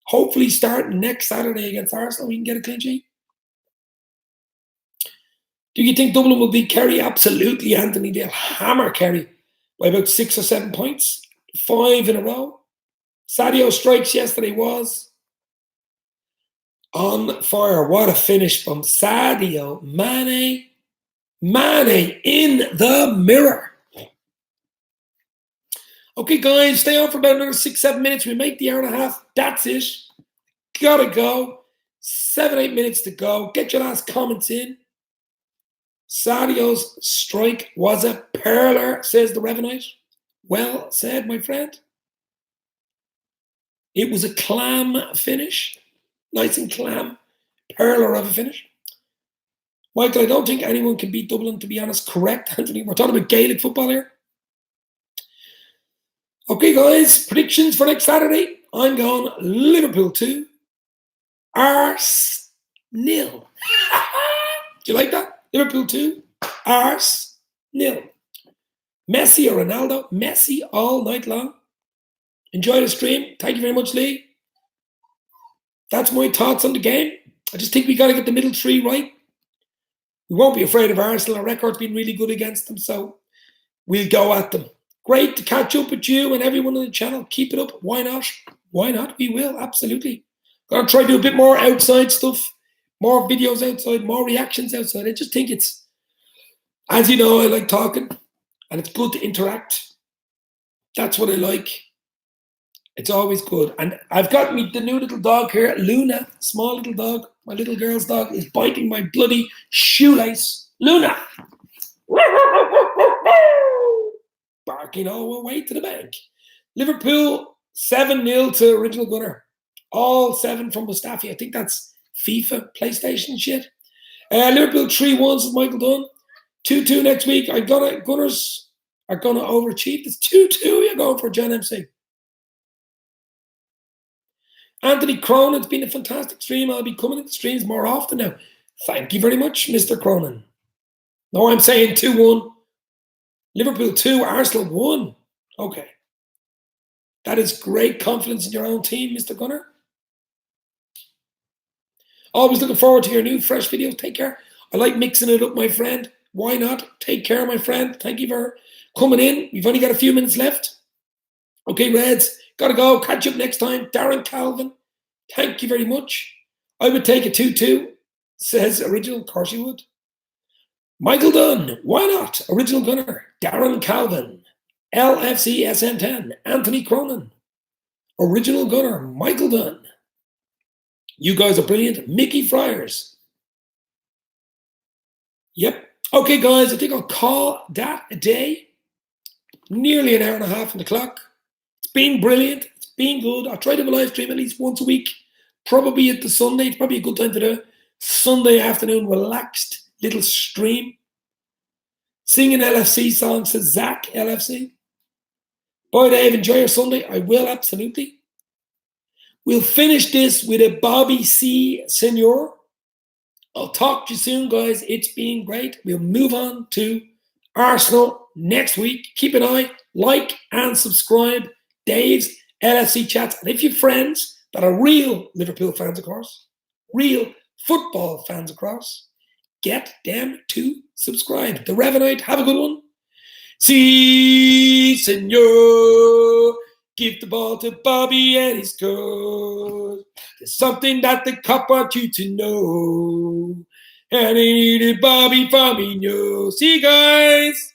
Hopefully starting next Saturday against Arsenal, we can get a clean sheet. Do you think Dublin will beat Kerry? Absolutely, Anthony. They'll hammer Kerry by about 6 or 7 points. 5 in a row. Sadio strikes yesterday was on fire. What a finish from Sadio Mane. Mane in the mirror. Okay, guys, stay on for about another 6-7 minutes. We make the hour and a half. That's it. Gotta go. 7-8 minutes to go. Get your last comments in. Sadio's strike was a perler, says the Revenite. Well said, my friend. It was a clam finish. Nice and clam. Perler of a finish. Michael, I don't think anyone can beat Dublin, to be honest. Correct, Anthony. We're talking about Gaelic football here. Okay, guys. Predictions for next Saturday. I'm going Liverpool 2. Ars nil. Do you like that? Liverpool 2. Ars nil. Messi or Ronaldo? Messi all night long. Enjoy the stream. Thank you very much, Lee. That's my thoughts on the game. I just think we got to get the middle three right. We won't be afraid of Arsenal. Our record's been really good against them, so we'll go at them. Great to catch up with you and everyone on the channel. Keep it up. Why not? Why not? We will, absolutely. Gonna try to do a bit more outside stuff, more videos outside, more reactions outside. I just think it's, as you know, I like talking and it's good to interact. That's what I like. It's always good. And I've got me the new little dog here, Luna, small little dog. My little girl's dog is biting my bloody shoelace. Luna! Barking all the way to the bank. Liverpool 7-0 to Original Gunner. All 7 from Mustafi. I think that's FIFA, PlayStation shit. Liverpool 3-1 with Michael Dunn. 2-2 next week. Gunners are gonna overachieve. It's 2-2. You're going for John MC. Anthony Cronin, it's been a fantastic stream. I'll be coming into streams more often now. Thank you very much, Mr. Cronin. No, I'm saying 2-1. Liverpool 2, Arsenal 1. Okay. That is great confidence in your own team, Mr. Gunner. Always looking forward to your new fresh videos. Take care. I like mixing it up, my friend. Why not? Take care, my friend. Thank you for coming in. We've only got a few minutes left. Okay, Reds. Got to go. Catch up next time. Darren Calvin, thank you very much. I would take a 2-2, says Original. Of course you would. Michael Dunn, why not? Original Gunner. Darren Calvin, LFC SN10. Anthony Cronin, Original Gunner. Michael Dunn. You guys are brilliant. Mickey Friars. Yep. Okay, guys, I think I'll call that a day. nearly an hour and a half on the clock. It's been brilliant. It's been good. I try to have a live stream at least once a week, probably at the Sunday. It's probably a good time for the Sunday afternoon relaxed little stream. Singing LFC songs, says Zach LFC. Boy, Dave, enjoy your Sunday. I will, absolutely. We'll finish this with a Bobby C. Senor. I'll talk to you soon, guys. It's been great. We'll move on to Arsenal next week. Keep an eye, like, and subscribe. Dave's LFC Chats. And if you have friends that are real Liverpool fans, of course, real football fans across, get them to subscribe. The Revenite, have a good one. Si, senor. Give the ball to Bobby and he scores. There's something that the cop wants you to know. And he needed Bobby Firmino. See you guys.